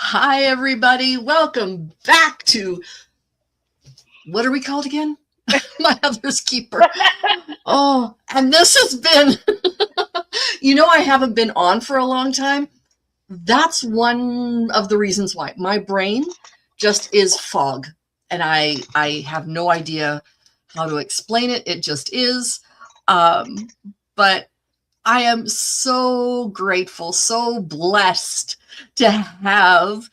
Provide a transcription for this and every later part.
Hi, everybody. Welcome back to, what are we called again? My Mother's Keeper. Oh, and this has been, I haven't been on for a long time. That's one of the reasons why. My brain just is fog, and I have no idea how to explain it. It just is. But I am so grateful, so blessed to have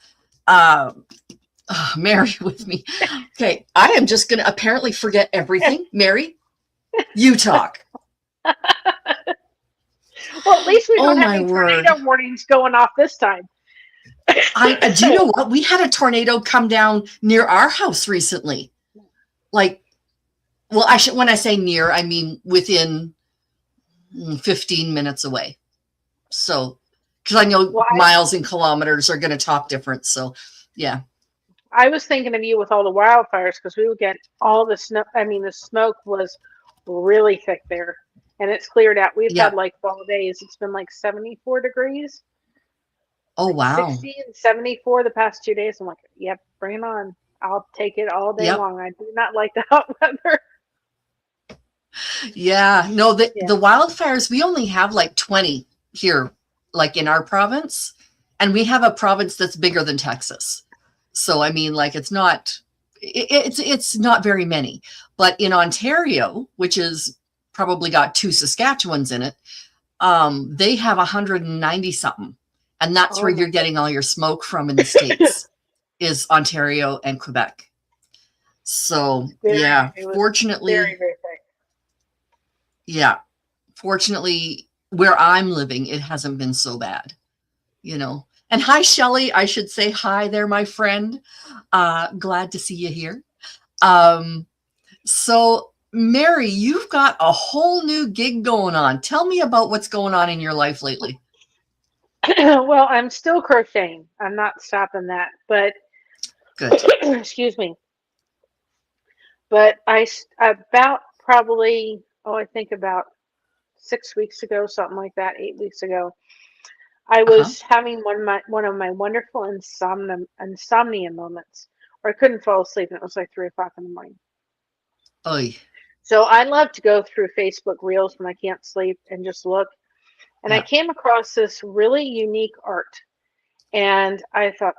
Mary with me. Okay, I am just going to apparently forget everything. Mary, you talk. Well, at least we Oh don't have my any word. tornado warnings going off this time. Do you know what? We had a tornado come down near our house recently. Like, well, when I say near, I mean within 15 minutes away. So, because I know Well, miles and kilometers are going to talk different. So, yeah. I was thinking of you with all the wildfires because we would get all the snow. I mean, the smoke was really thick there, and it's cleared out. We've Yeah. had like fall days. It's been like 74 degrees, Oh, like wow. 60 and 74 the past 2 days. I'm like, yep, bring it on. I'll take it all day Yep. long. I do not like the hot weather. Yeah. No, Yeah. the wildfires, we only have like 20 here, like in our province. And we have a province that's bigger than Texas. So, I mean, like it's not very many. But in Ontario, which is probably got two Saskatchewans in it, they have 190 something. And that's where Oh my you're getting all your smoke from in the goodness. States, is Ontario and Quebec. So, Very. yeah, It was very fortunately, very thick. yeah, fortunately, where I'm living, it hasn't been so bad. And hi, Shelley. I should say hi there, my friend. Glad to see you here. Um, so, Mary, you've got a whole new gig going on. Tell me about what's going on in your life lately. Well, I'm still crocheting. I'm not stopping that, but Good. excuse me. But about probably, I think about 6 weeks ago, something like that, 8 weeks ago, I Uh-huh. was having one of my wonderful insomnia moments where I couldn't fall asleep, and it was like 3 o'clock in the morning. Oy. So I love to go through Facebook Reels when I can't sleep and just look. And I Yeah. came across this really unique art, and I thought,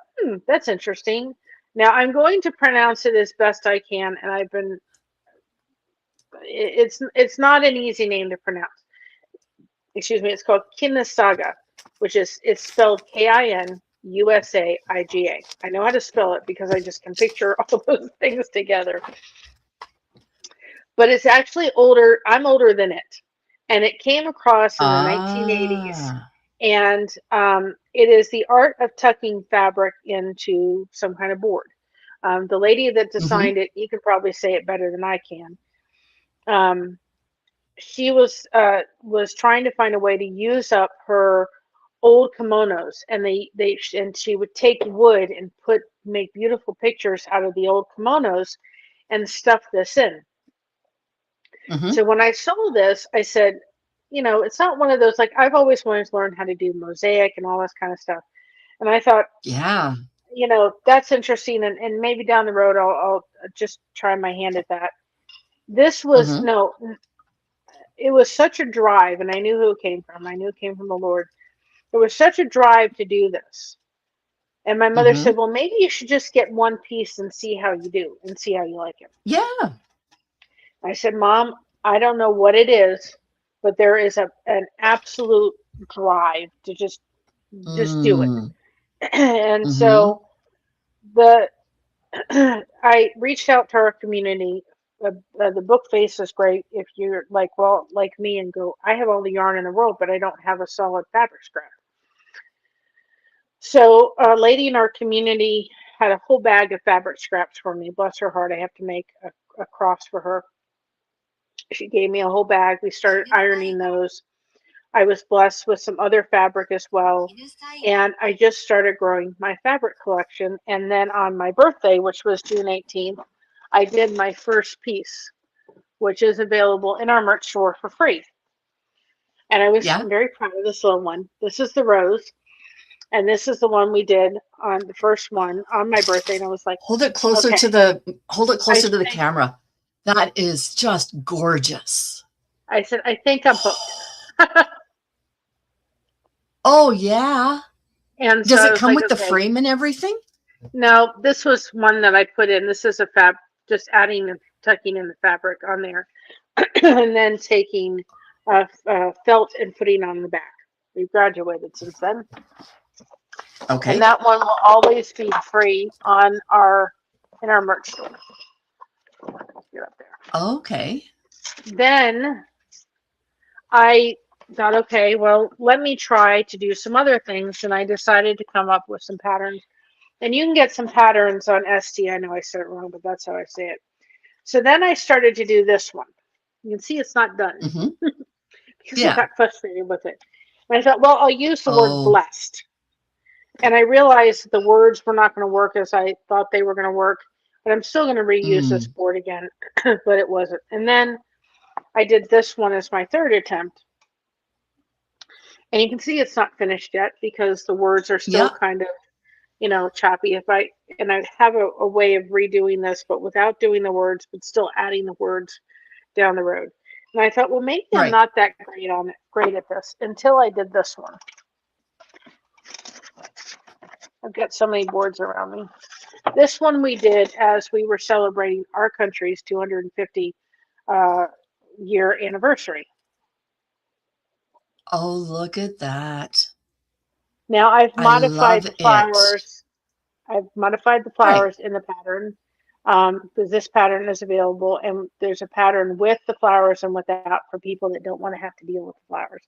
that's interesting. Now I'm going to pronounce it as best I can, and it's not an easy name to pronounce. Excuse me. It's called Kinasaga, which is it's spelled KinusaIga. I know how to spell it because I just can picture all those things together. But it's actually older. I'm older than it, and it came across in the 1980s. Ah. And it is the art of tucking fabric into some kind of board. The lady that Mm-hmm. designed it, you can probably say it better than I can. Um, she was trying to find a way to use up her old kimonos, and she would take wood and make beautiful pictures out of the old kimonos and stuff this in. Mm-hmm. So when I saw this, I said, it's not one of those, like, I've always wanted to learn how to do mosaic and all this kind of stuff. And I thought, Yeah. that's interesting, and maybe down the road I'll just try my hand at that. This was Mm-hmm. no, it was such a drive, and I knew who it came from. I knew it came from the Lord. It was such a drive to do this. And my mother Mm-hmm. said, well, maybe you should just get one piece and see how you do and see how you like it. Yeah. I said, Mom, I don't know what it is, but there is an absolute drive to just do it. Mm. And Mm-hmm. so the I reached out to our community. The book face is great if you're like, well, like me, and go, I have all the yarn in the world, but I don't have a solid fabric scrap. So a lady in our community had a whole bag of fabric scraps for me. Bless her heart. I have to make a cross for her. She gave me a whole bag. We started ironing those. I was blessed with some other fabric as well. And I just started growing my fabric collection. And then on my birthday, which was June 18th, I did my first piece, which is available in our merch store for free. And I was Yeah. very proud of this little one. This is the rose. And this is the one we did on the first one on my birthday. And I was like, Hold it closer okay. to the I to the think, camera. That is just gorgeous. I said, I think I'm hooked. Oh yeah. And so Does I it was come like, with the okay. frame and everything? No, this was one that I put in. This is a just adding and tucking in the fabric on there. And then taking felt and putting on the back. We've graduated since then. Okay. And that one will always be free on in our merch store. Get up there. Okay. Then I thought, okay, well, let me try to do some other things. And I decided to come up with some patterns. And you can get some patterns on Etsy. I know I said it wrong, but that's how I say it. So then I started to do this one. You can see it's not done Mm-hmm. because I Yeah. got frustrated with it. And I thought, well, I'll use the word Oh. blessed. And I realized that the words were not going to work as I thought they were going to work. But I'm still going to reuse this board again, but it wasn't. And then I did this one as my third attempt. And you can see it's not finished yet because the words are still kind of, choppy. I have a way of redoing this, but without doing the words, but still adding the words down the road. And I thought, well, maybe I'm not that great at this until I did this one. I've got so many boards around me. This one we did as we were celebrating our country's 250 year anniversary. Oh, look at that. Now I've modified the it. flowers. I've modified the flowers in the pattern because this pattern is available, and there's a pattern with the flowers and without for people that don't want to have to deal with the flowers.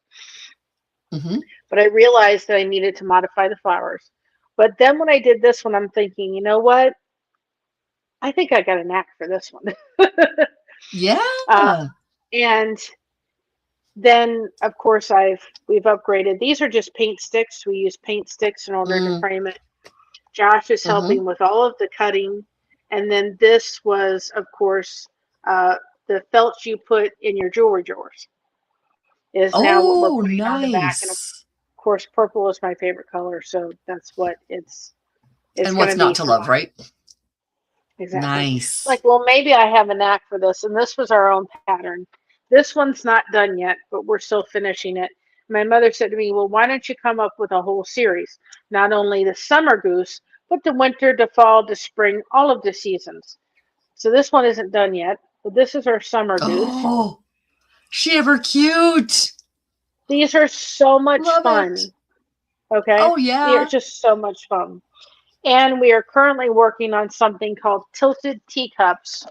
Mm-hmm. But I realized that I needed to modify the flowers. But then when I did this one, I'm thinking, you know what? I think I got a knack for this one. Yeah. And then, of course, we've upgraded. These are just paint sticks. We use paint sticks in order to frame it. Josh is helping with all of the cutting. And then this was, of course, the felt you put in your jewelry drawers is now what we're putting on the back. And of course, purple is my favorite color, so that's what it's and what's not to love, right? Exactly. Nice. Like, well, maybe I have a knack for this. And this was our own pattern. This one's not done yet, but we're still finishing it. My mother said to me, well, why don't you come up with a whole series? Not only the summer goose, but the winter to fall to spring, all of the seasons. So this one isn't done yet, but this is our summer goose. Oh, shiver cute. These are so much fun. Okay. Oh, yeah. They are just so much fun. And we are currently working on something called tilted teacups,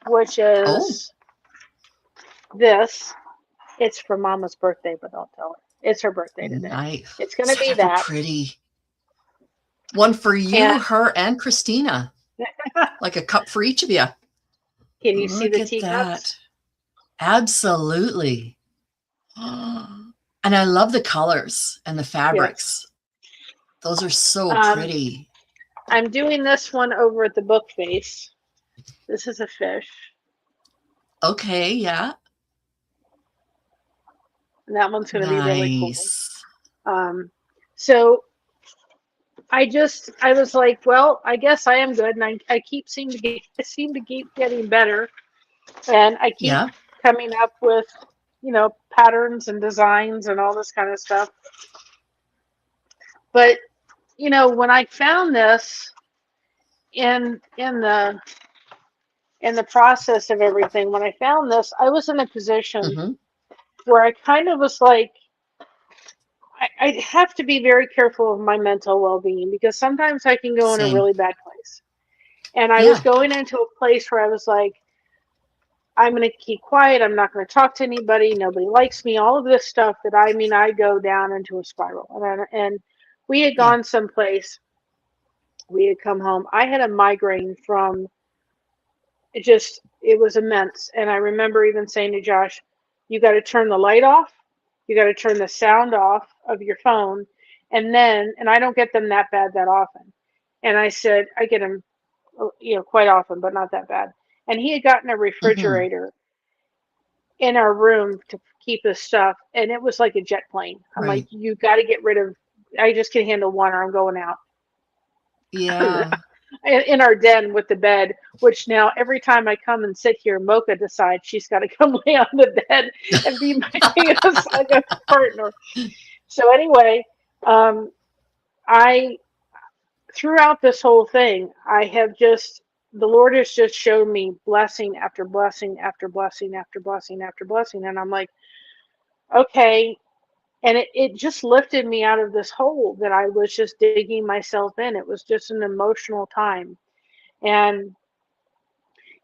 which is this. It's for Mama's birthday, but don't tell her. It's her birthday today. Nice. It's going to be that. Pretty. One for you, her, and Christina. Like a cup for each of you. Can you see the teacups? Absolutely. And I love the colors and the fabrics. Yes. Those are so pretty. I'm doing this one over at the book face. This is a fish. Okay, yeah. And that one's going to be really cool. So I was like, well, I guess I am good, and I seem to keep getting better, and I keep coming up with, patterns and designs and all this kind of stuff. But when I found this in the process of everything, when I found this, I was in a position where I kind of was like, I have to be very careful of my mental well-being because sometimes I can go in a really bad place. And I was going into a place where I was like, I'm going to keep quiet. I'm not going to talk to anybody. Nobody likes me. All of this stuff that I go down into a spiral. And we had gone someplace. We had come home. I had a migraine from it was immense. And I remember even saying to Josh, you got to turn the light off. You got to turn the sound off of your phone. And I don't get them that bad that often. And I said, I get them, quite often, but not that bad. And he had gotten a refrigerator in our room to keep his stuff. And it was like a jet plane. I'm like, you got to get rid of I just can handle one or I'm going out. Yeah. In our den with the bed, which now every time I come and sit here, Mocha decides she's got to come lay on the bed and be my Saga partner. So anyway, um, I throughout this whole thing, I have just the Lord has just shown me blessing after blessing after blessing after blessing after blessing, and I'm like, okay. And it just lifted me out of this hole that I was just digging myself in. It was just an emotional time. And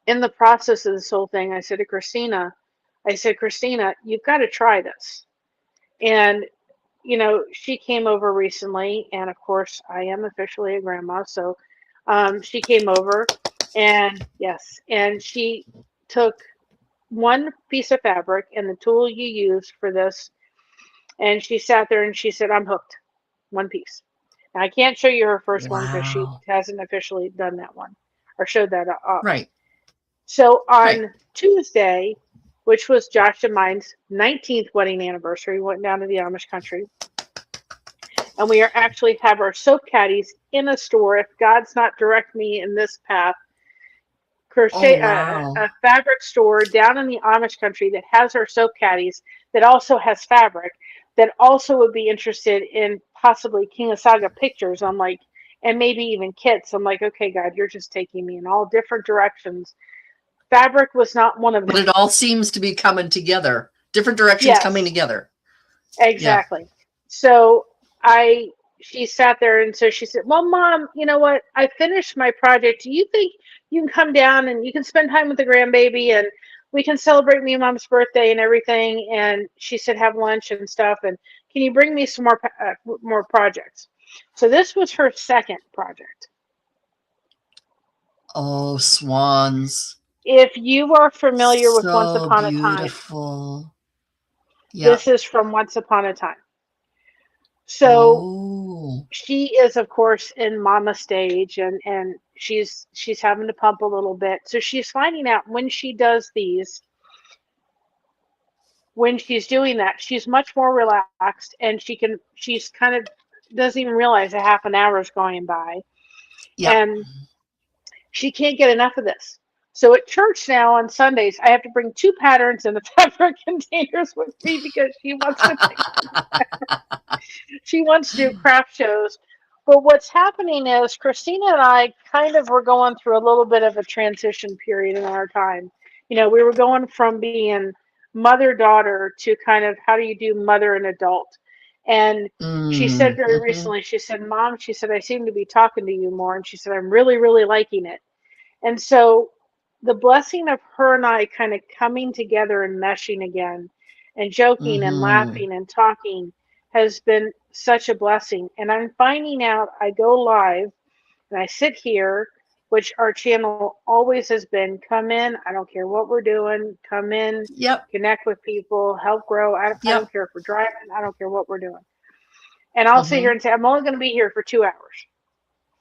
in the process of this whole thing, I said, Christina, you've got to try this. And, she came over recently. And of course, I am officially a grandma. So she came over and yes, and she took one piece of fabric and the tool you use for this. And she sat there and she said, I'm hooked. One piece. Now, I can't show you her first one because she Wow. hasn't officially done that one or showed that up. Right. So Right. on Tuesday, which was Josh and mine's 19th wedding anniversary, we went down to the Amish country. And we are actually have our soap caddies in a store. If God's not direct me in this path, Oh, crochet wow. a fabric store down in the Amish country that has our soap caddies that also has fabric that also would be interested in possibly King of Saga pictures. I'm like, and maybe even kits. I'm like, okay, God, you're just taking me in all different directions. Fabric was not one of But them. it all seems to be coming together. Different directions coming Yes, together. Yeah. exactly. So she sat there and so she said, well, Mom, you know what? I finished my project. Do you think you can come down and you can spend time with the grandbaby and we can celebrate me and Mom's birthday and everything? And she said, have lunch and stuff. And can you bring me some more projects? So this was her second project. Oh, swans. If you are familiar with Once So Upon a Time, beautiful. this Yep. is from Once Upon a Time. So Oh. she is of course in mama stage and she's having to pump a little bit, so she's finding out when she does these, when she's doing that, she's much more relaxed and she's kind of doesn't even realize a half an hour is going by Yep. and she can't get enough of this. So at church now on Sundays I have to bring two patterns in the fabric containers with me because she wants to do craft shows. But what's happening is Christina and I kind of were going through a little bit of a transition period in our time. We were going from being mother daughter to kind of how do you do mother and adult. And she said very Mm-hmm. recently, she said, Mom, she said, I seem to be talking to you more. And she said, I'm really, really liking it. And so the blessing of her and I kind of coming together and meshing again and joking and Mm-hmm. laughing and talking has been such a blessing. And I'm finding out I go live and I sit here, which our channel always has been come in. I don't care what we're doing, come in, Yep. connect with people, help grow. I don't Yep. care if we're driving, I don't care what we're doing. And I'll sit here Mm-hmm. and say, I'm only going to be here for 2 hours.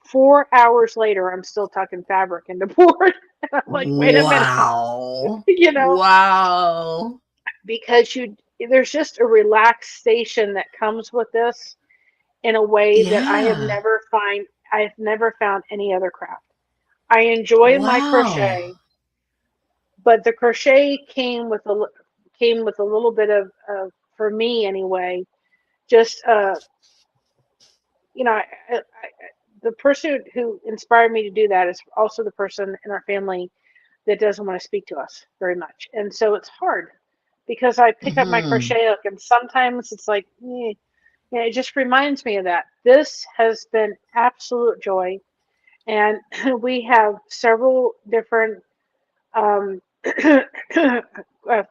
4 hours later, I'm still tucking fabric into board. And I'm like, wait a minute, Wow. you know, Wow. because there's just a relaxation that comes with this in a way that Yeah. I've never found any other craft. I enjoy my Wow. crochet, but the crochet came with a little bit of for me anyway, just you know, the person who inspired me to do that is also the person in our family that doesn't want to speak to us very much. And so it's hard because I pick up my Mm-hmm. crochet hook and sometimes it's like, yeah, it just reminds me of that. This has been absolute joy. And we have several different um,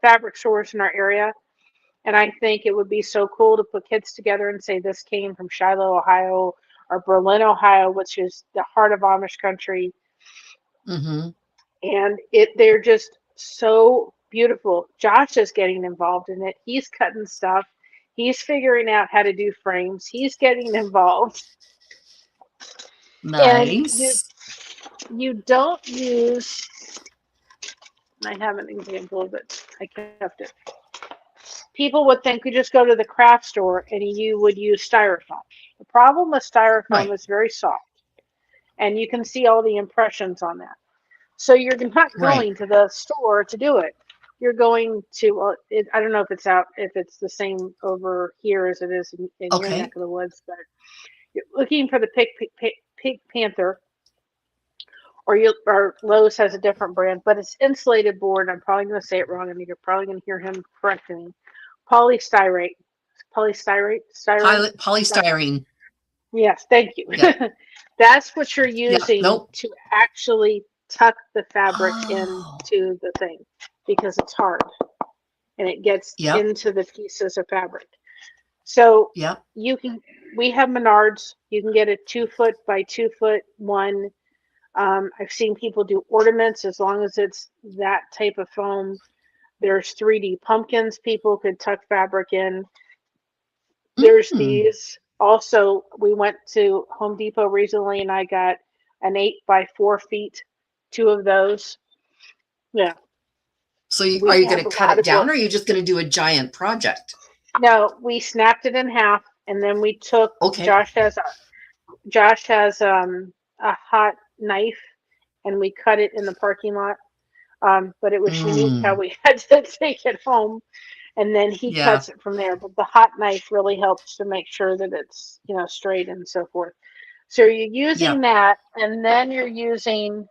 fabric stores in our area. And I think it would be so cool to put kids together and say this came from Shiloh, Ohio, or Berlin, Ohio, which is the heart of Amish country. Mm-hmm. And they're just so beautiful. Josh is getting involved in it. He's cutting stuff. He's figuring out how to do frames. He's getting involved. And Nice. you don't use, I have an example of it. I kept it. People would think you just go to the craft store and you would use styrofoam. The problem with styrofoam Right. is very soft, and you can see all the impressions on that. So you're not Right. going to the store to do it. You're going to, well, I don't know if it's the same over here as it is in your neck Okay. of the woods, but you're looking for the Pink Panther, or Lowe's has a different brand, but it's insulated board. I'm probably going to say it wrong, and you're probably going to hear him correcting me. Polystyrate, styrene. Polystyrene. Yes, thank you. Yep. That's what you're Yeah. using Nope. to actually tuck the fabric Oh. into the thing, because it's hard and it gets Yep. into the pieces of fabric. So Yep. we have Menards. You can get a 2 foot by 2 foot one. I've seen people do ornaments as long as it's that type of foam. There's 3D pumpkins people could tuck fabric in. There's Mm. these. Also, we went to Home Depot recently and I got an 8 by 4 feet, two of those. Yeah, So are we you going have to a cut lot it of down, wood. or are you just going to do a giant project? No, we snapped it in half and then we took, Okay. Josh has a hot knife and we cut it in the parking lot. But it was unique how Mm. we had to take it home and then he Yeah. cuts it from there. But the hot knife really helps to make sure that it's, straight and so forth. So you're using Yep. that, and then you're using,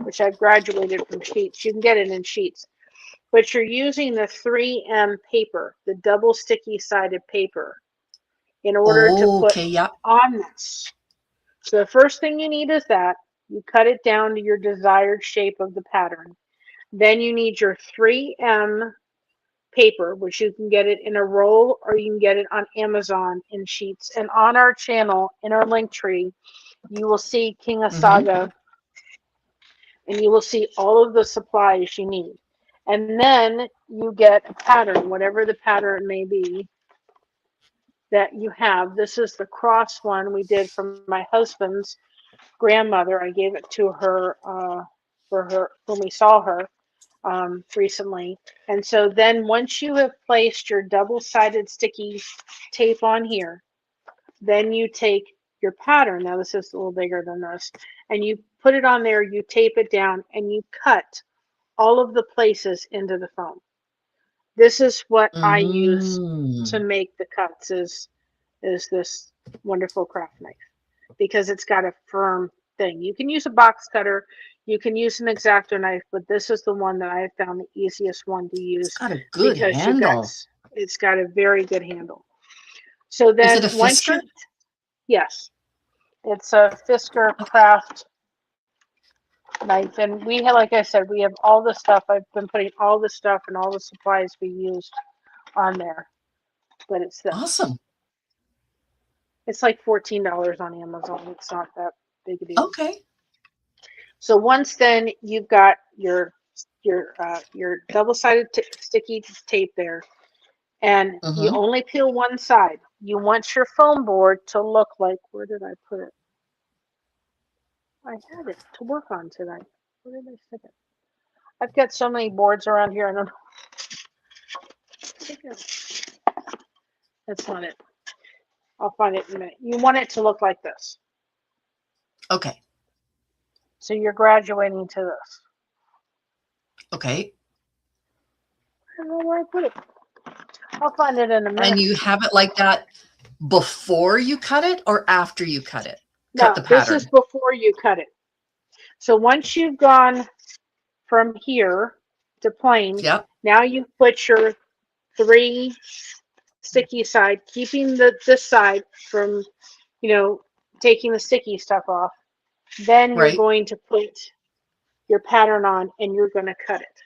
which I've graduated from sheets. You can get it in sheets, but you're using the 3M paper, the double sticky sided paper, in order to put Okay. Yep. on this. So the first thing you need is that. You cut it down to your desired shape of the pattern. Then you need your 3M paper, which you can get it in a roll or you can get it on Amazon in sheets. And on our channel, in our link tree, you will see King of Mm-hmm. Saga, and you will see all of the supplies you need. And then you get a pattern, whatever the pattern may be that you have. This is the cross one we did from my husband's grandmother. I gave it to her for her when we saw her recently. And so then once you have placed your double-sided sticky tape on here, then you take your pattern. Now this is a little bigger than this, and you put it on there, you tape it down, and you cut all of the places into the foam. This is what I use to Mm. make the cuts is this wonderful craft knife, because it's got a firm thing. You can use a box cutter, you can use an X-Acto knife, but this is the one that I have found the easiest one to It's use got a good because handle. it's got a very good handle. So Is it then a once Fisker? you, yes, it's a Fisker craft knife, and we have, like I said, we have all the stuff. I've been putting all the stuff and all the supplies we used on there, but it's this. Awesome. It's like $14 on Amazon. It's not that big a deal. Okay. So once then you've got your double-sided sticky tape there, and you Mm-hmm. only peel one side. You want your foam board to look like, where did I put it? I had it to work on tonight. Where did I stick it? I've got so many boards around here. I don't know. That's not it. I'll find it in a minute. You want it to look like this. Okay. So you're graduating to this. Okay. I don't know where I put it. I'll find it in a minute. And you have it like that before you cut it or after you cut it? Cut No, the this is pattern. before you cut it. So once you've gone from here to plain, Yep. now you put your 3 sticky side, keeping this side from, taking the sticky stuff off. Then you're Right. going to put your pattern on and you're going to cut it.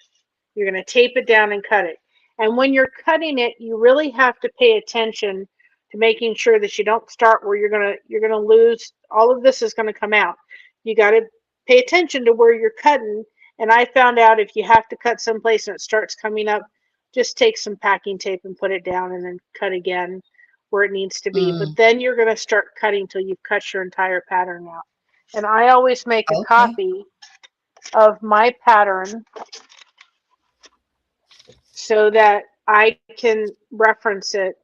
You're going to tape it down and cut it. And when you're cutting it, you really have to pay attention to making sure that you don't start where you're going to lose. All of this is going to come out. You got to pay attention to where you're cutting. And I found out if you have to cut someplace and it starts coming up, just take some packing tape and put it down and then cut again where it needs to be. But Mm. then you're going to start cutting till you've cut your entire pattern out. And I always make a Okay. copy of my pattern so that I can reference it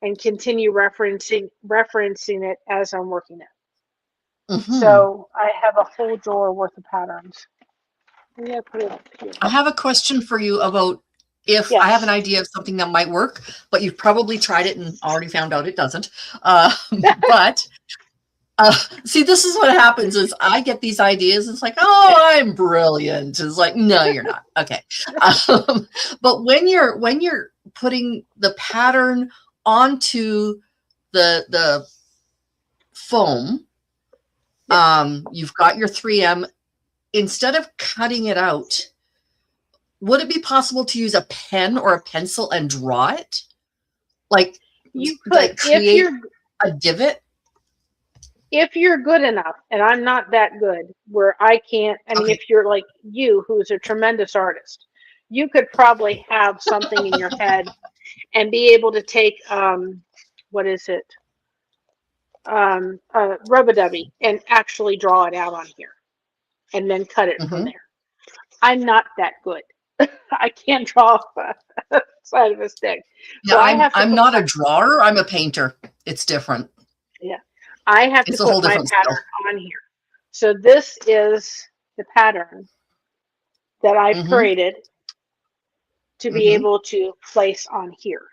and continue referencing it as I'm working it. Mm-hmm. So I have a whole drawer worth of patterns. Maybe I put it up here. I have a question for you about if I have an idea of something that might work, but you've probably tried it and already found out it doesn't. But see, this is what happens is I get these ideas. It's like, oh, I'm brilliant. It's like, no, you're not. Okay. But when you're putting the pattern onto the foam, you've got your 3M. Instead of cutting it out, would it be possible to use a pen or a pencil and draw it? Like you could, like create a divot? If you're good enough, and I'm not that good, where I can't, I mean, if you're like you, who's a tremendous artist, you could probably have something in your head and be able to take, what is it? Rub-a-dubby and actually draw it out on here and then cut it from there. I'm not that good. I can't draw a side of a stick. Yeah, so I'm not a drawer. I'm a painter. It's different. Yeah. I have to put my pattern on here. So this is the pattern that I've created to be able to place on here.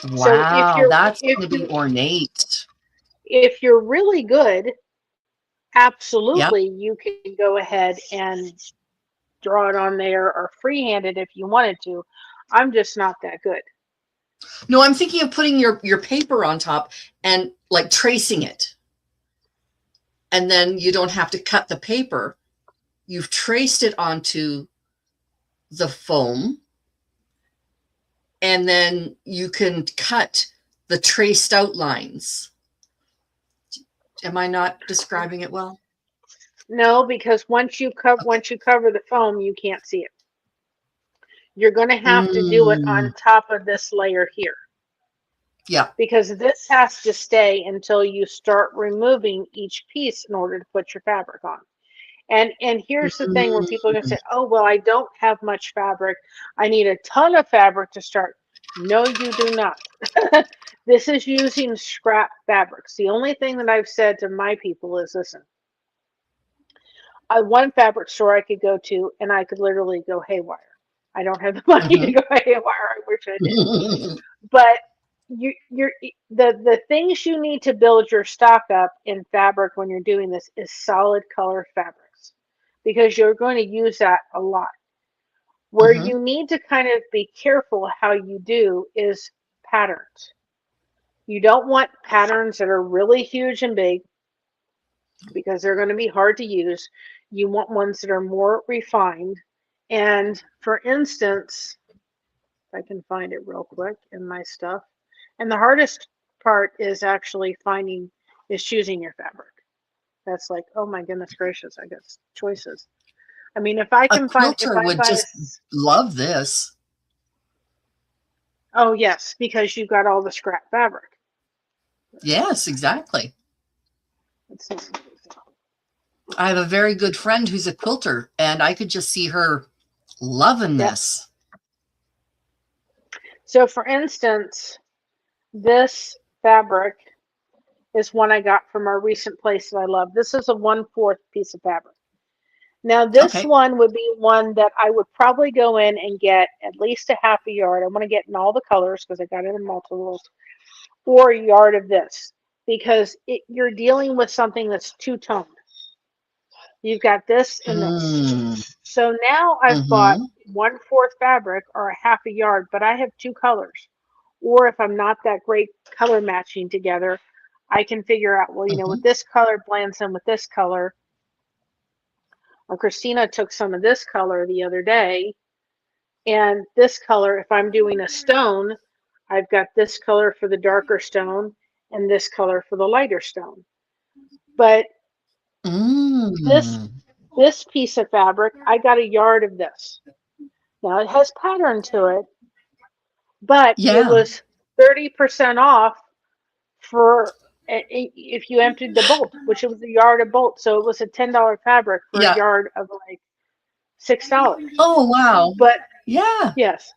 Wow, so that's going to be ornate. If you're really good, absolutely, you can go ahead and draw it on there or freehand it if you wanted to. I'm just not that good. No, I'm thinking of putting your paper on top and like tracing it. And then you don't have to cut the paper. You've traced it onto the foam. And then you can cut the traced outlines. Am I not describing it well? No, because once you cover the foam, you can't see it. You're going to have to do it on top of this layer here. Yeah. Because this has to stay until you start removing each piece in order to put your fabric on. And here's the thing where people are going to say, oh, well, I don't have much fabric. I need a ton of fabric to start. No, you do not. This is using scrap fabrics. The only thing that I've said to my people is, listen, one fabric store I could go to and I could literally go haywire. I don't have the money to go haywire. I wish I did. But the things you need to build your stock up in fabric when you're doing this is solid color fabrics, because you're going to use that a lot. Where you need to kind of be careful how you do is patterns. You don't want patterns that are really huge and big because they're going to be hard to use. You want ones that are more refined. And for instance, if I can find it real quick in my stuff. And the hardest part is actually choosing your fabric. That's like, oh my goodness gracious, I got choices. I mean, if I can find, a quilter would just love this. Oh yes, because you've got all the scrap fabric. Yes, exactly. I have a very good friend who's a quilter, and I could just see her loving this. So for instance, this fabric is one I got from our recent place that I love. This is a 1/4 piece of fabric. Now this one would be one that I would probably go in and get at least a half a yard. I want to get in all the colors because I got it in multiples, or a yard of this, because you're dealing with something that's two-toned. You've got this and this. So now I've bought 1/4 fabric or a half a yard, but I have two colors. Or if I'm not that great color matching together, I can figure out, well, you know, with this color blends in with this color. Christina took some of this color the other day, and this color, if I'm doing a stone, I've got this color for the darker stone and this color for the lighter stone. But this piece of fabric, I got a yard of this. Now it has pattern to it, but it was 30% off for if you emptied the bolt, which was a yard of bolt. So it was a $10 fabric for a yard of like $6. Oh wow! But yes.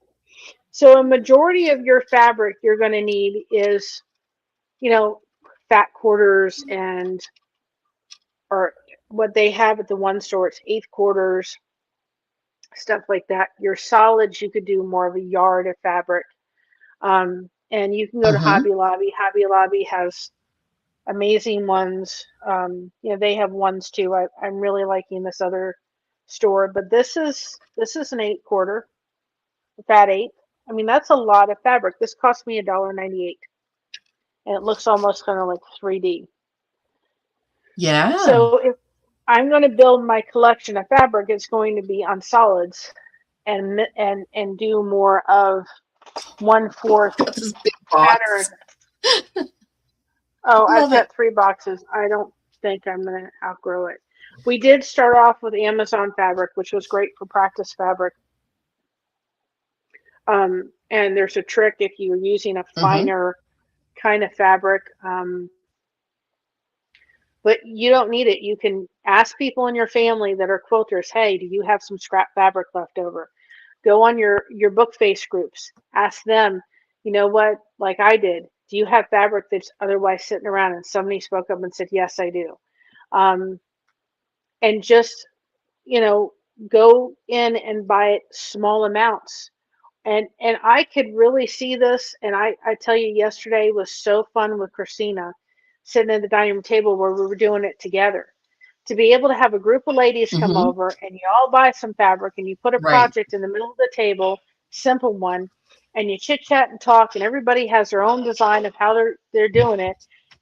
So a majority of your fabric you're going to need is, you know, fat quarters and, or what they have at the one store, it's eighth quarters, stuff like that. Your solids, you could do more of a yard of fabric. And you can go to Mm-hmm. Hobby Lobby. Hobby Lobby has amazing ones. You know, they have ones too. I'm really liking this other store, but this is an 8/4, fat eighth. I mean, that's a lot of fabric. This cost me $1.98, and it looks almost kind of like 3D. Yeah. So if I'm going to build my collection of fabric, it's going to be on solids and do more of 1/4 What's this big pattern. box? Oh, I've Love it. got 3 boxes. I don't think I'm going to outgrow it. We did start off with Amazon fabric, which was great for practice fabric. And there's a trick if you're using a Mm-hmm. finer kind of fabric, but you don't need it. You can ask people in your family that are quilters, hey, do you have some scrap fabric left over? Go on your book face groups. Ask them, you know what, like I did, do you have fabric that's otherwise sitting around? And somebody spoke up and said, yes, I do. Um, and just, you know, go in and buy it small amounts. And I could really see this. And I tell you, yesterday was so fun with Christina, sitting at the dining room table where we were doing it together. To be able to have a group of ladies come Mm-hmm. over and you all buy some fabric and you put a Right. project in the middle of the table, simple one, and you chit chat and talk, and everybody has their own design of how they're doing it,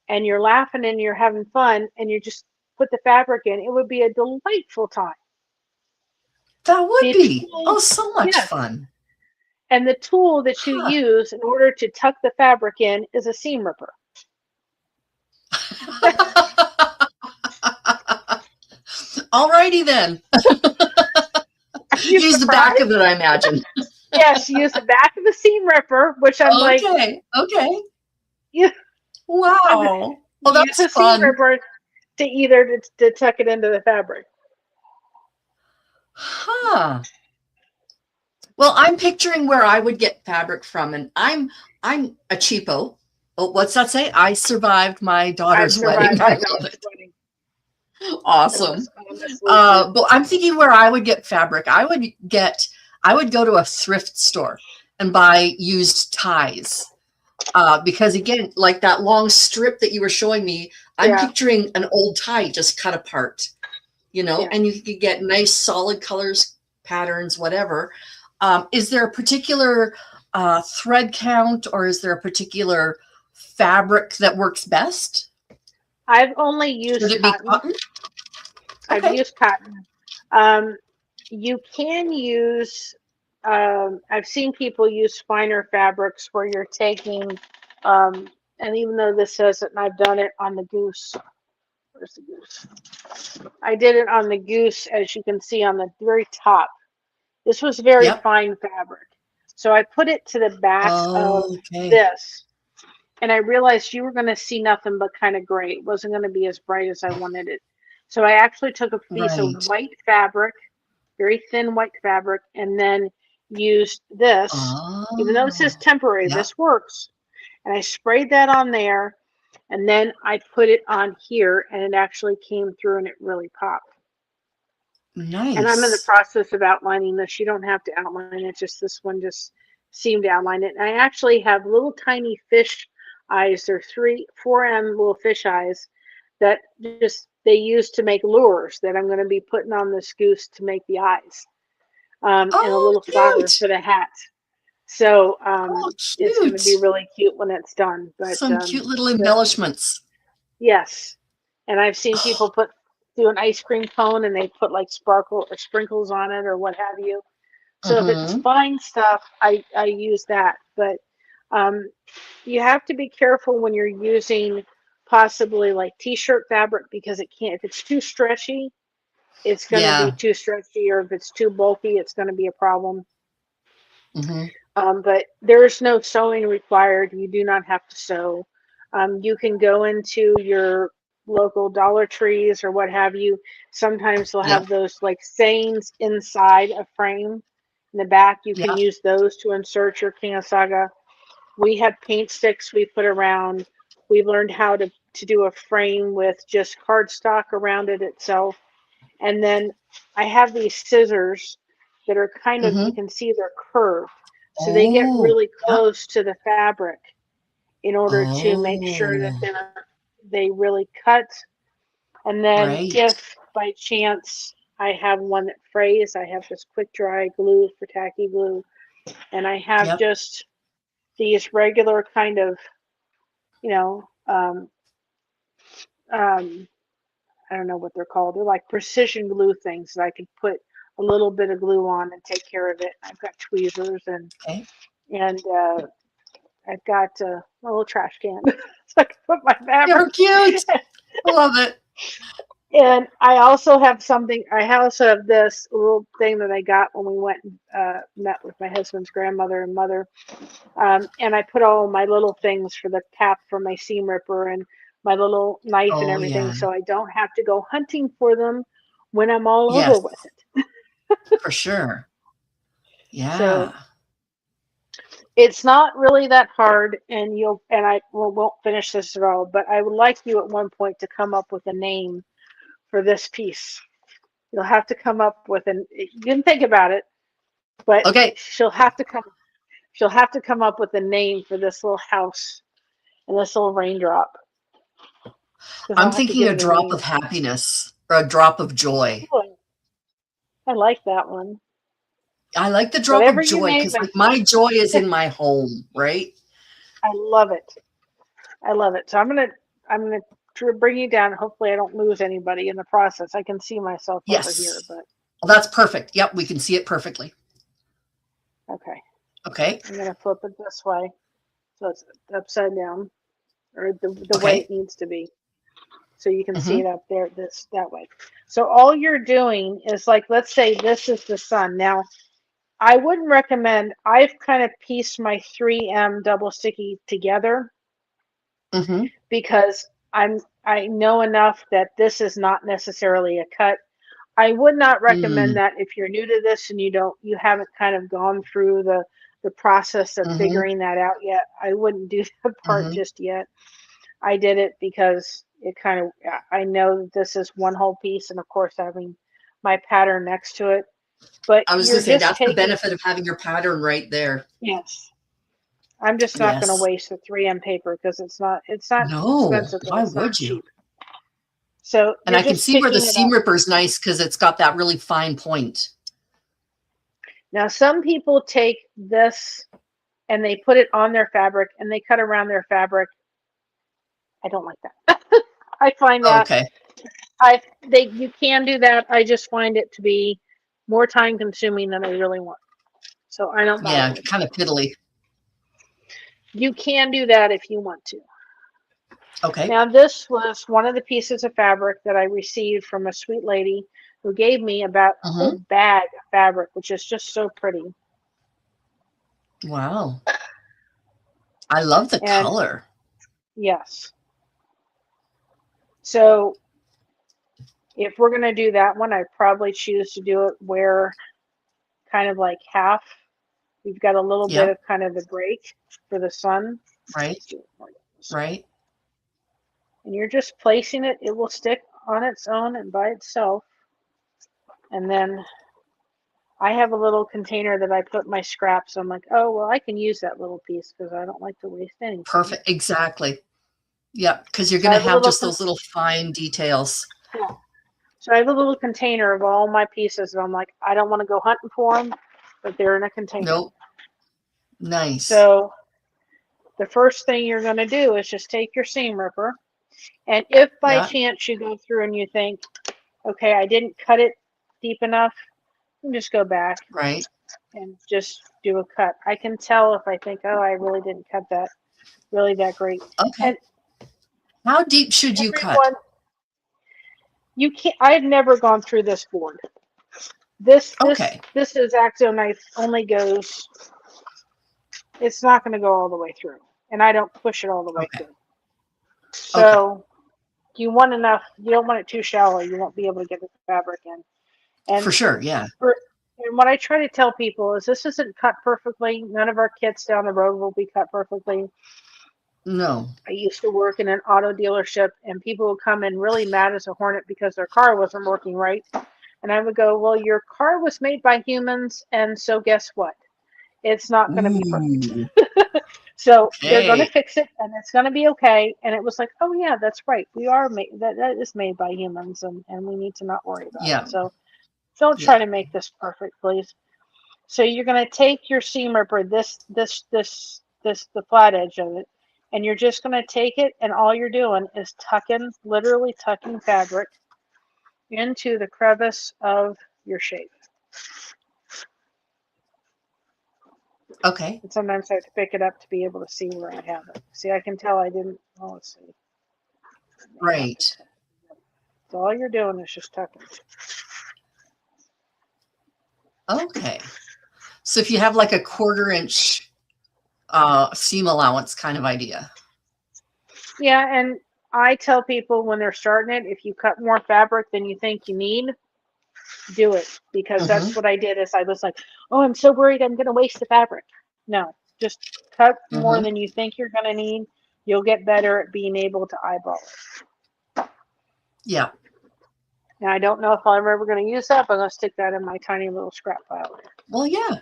and you're laughing and you're having fun, and you just put the fabric in. It would be a delightful time. That would The be. tool, Oh, so much yes, fun. and the tool that you Huh. use in order to tuck the fabric in is a seam ripper. Alrighty then. Are you Use the back of surprised? it, I imagine. Yes, use the back of the seam ripper, which I'm like, Okay. Okay. you Wow. Well, use that's a seam fun. ripper to either to tuck it into the fabric. Huh. Well, I'm picturing where I would get fabric from, and I'm a cheapo. Oh, what's that say? I survived my I've daughter's wedding. survived I my love daughter's it. wedding. It was Awesome. honestly true. But I'm thinking where I would get fabric. I would go to a thrift store and buy used ties. Because again, like that long strip that you were showing me, I'm Yeah, picturing an old tie just cut apart, yeah. and you could get nice solid colors, patterns, whatever. Is there a particular thread count, or is there a particular fabric that works best? I've only Should used it be cotton. cotton? I've Okay. used cotton. Um, you can use, I've seen people use finer fabrics where you're taking, and even though this says it, and I've done it on the goose. Where's the goose? I did it on the goose, as you can see on the very top. This was very Yep. fine fabric. So I put it to the back of Okay. this, and I realized you were going to see nothing but kind of gray. It wasn't going to be as bright as I wanted it. So I actually took a piece of Right. white fabric, very thin white fabric, and then used this. Even though it says Oh. temporary, Yep. this works. And I sprayed that on there, and then I put it on here, and it actually came through and it really popped. And I'm in the Nice. process of outlining this. You don't have to outline it, just this one just seemed to outline it. And I actually have little tiny fish eyes. They're 4M little fish eyes that just they use to make lures that I'm going to be putting on this goose to make the eyes, and a Oh, little flower cute. for the hat. So Oh, it's going to be cute. really cute when it's done. Some cute little But embellishments. yes, and I've seen people do an ice cream cone and they put like sparkle or sprinkles on it or what have you. So if it's Mm-hmm. fine stuff, I use that. But um, you have to be careful when you're using possibly like t-shirt fabric, because it can't, if it's too stretchy, it's going to be Yeah. too stretchy, or if it's too bulky, it's going to be a problem. Mm-hmm. But there is no sewing required. You do not have to sew. You can go into your local Dollar Trees or what have you. Sometimes they'll Yep. have those like sayings inside a frame. In the back, you can Yeah. use those to insert your King of Saga. We have paint sticks we put around. We learned how to do a frame with just cardstock around it itself. And then I have these scissors that are kind of, you Mm-hmm. can see they're curved. So they get Oh, really yeah. close to the fabric in order to make sure that Oh, they really cut. And then right. if by chance I have one that frays, I have this quick dry glue for tacky glue. And I have Yep. just these regular kind of, you know, um, I don't know what they're called. They're like precision glue things that I could put a little bit of glue on and take care of it. I've got tweezers Okay. and I've got a little trash can so I can put my fabric. You're cute. I love it. And I also have something. I also have this little thing that I got when we went and met with my husband's grandmother and mother. And I put all my little things for the cap for my seam ripper and my little knife and Oh, everything, yeah. so I don't have to go hunting for them when I'm all over Yes, with it. for sure. So Yeah. it's not really that hard, and I won't finish this at all. But I would like you at one point to come up with a name for this piece. You'll have to come up with an. You can think about it, but Okay. she'll have to come. She'll have to come up with a name for this little house and this little raindrop because I'm I'll have to thinking give a it a drop name. of happiness or a drop of joy. Ooh, I like that one. I like the drop Whatever of you joy name because, it, like, my joy is in my home, right? I love it. I love it. So I'm gonna bring you down. Hopefully, I don't lose anybody in the process. I can see myself over here, Yes. but Well, that's perfect. Yep, we can see it perfectly. okay. Okay. I'm gonna flip it this way, so it's upside down, or the way Okay. it needs to be, so you can see Mm-hmm. it up there that way. So all you're doing is, like, let's say this is the sun. Now, I wouldn't recommend. I've kind of pieced my 3M double sticky together Mm-hmm. because I know enough that this is not necessarily a cut. I would not recommend Mm. that if you're new to this and you haven't kind of gone through the process of Mm-hmm. figuring that out yet. I wouldn't do that part Mm-hmm. just yet. I did it because it kind of, I know that this is one whole piece, and of course having my pattern next to it. But I was you're gonna say just that's the taking, benefit of having your pattern right there. yes. I'm just not going to Yes. waste the 3M paper because it's not No. expensive, but Why it's not would you? cheap. So And you're I can just see where the picking it seam up. ripper is nice because it's got that really fine point. Now, some people take this and they put it on their fabric and they cut around their fabric. I don't like that. I find that Okay. you can do that. I just find it to be more time consuming than I really want. So I don't bother Yeah, with it. kind of piddly. You can do that if you want to. Okay. Now, this was one of the pieces of fabric that I received from a sweet lady who gave me about a whole Mm-hmm. bag of fabric, which is just so pretty. Wow. I love the And color. yes, so if we're going to do that one, I probably choose to do it where kind of like half. We've got a little bit Yep. of kind of the break for the sun. Right. Let's do it like this way. Right. And you're just placing it. It will stick on its own and by itself. And then I have a little container that I put my scraps. I'm like, oh, well, I can use that little piece because I don't like to waste anything. Perfect. Exactly. Yep. Because you're So I gonna have a have little, just those little fine details. yeah. So I have a little container of all my pieces. And I'm like, I don't want to go hunting for them, but they're in a container. Nope. Nice. So the first thing you're going to do is just take your seam ripper. And if by Yeah. chance you go through and you think, okay, I didn't cut it deep enough, you can just go back Right. and just do a cut. I can tell if I think, oh, I really didn't cut that really that great. Okay. And How deep should you cut? everyone, you can't. I've never gone through this board. This this Okay. this is Axo knife only goes. It's not going to go all the way through, and I don't push it all the way Okay. through. Okay. So you want enough. You don't want it too shallow. You won't be able to get the fabric in. And For sure. Yeah. And what I try to tell people is this isn't cut perfectly. None of our kits down the road will be cut perfectly. No. I used to work in an auto dealership, and people would come in really mad as a hornet because their car wasn't working right. And I would go, well, your car was made by humans, and so guess what? It's not going to be perfect. Ooh. So they're going to Okay. fix it, and it's going to be okay. And it was like, oh yeah, that's right. We are made that is made by humans, and we need to not worry about it. Yeah. So don't Yeah. try to make this perfect, please. So you're going to take your seam ripper, the flat edge of it, and you're just going to take it, and all you're doing is literally tucking fabric into the crevice of your shape. Okay. And sometimes I have to pick it up to be able to see where I have it. See, I can tell I didn't. Oh, let's see. Right. So all you're doing is just tucking. Okay. So if you have like a 1/4 inch seam allowance kind of idea. Yeah, and I tell people when they're starting it, if you cut more fabric than you think you need, do it, because that's Mm-hmm. what I did. Is I was like, oh, I'm so worried I'm going to waste the fabric. No, just cut more Mm-hmm. than you think you're going to need. You'll get better at being able to eyeball it. Yeah. Now I don't know if I'm ever going to use that, but I'm going to stick that in my tiny little scrap pile. Well, yeah.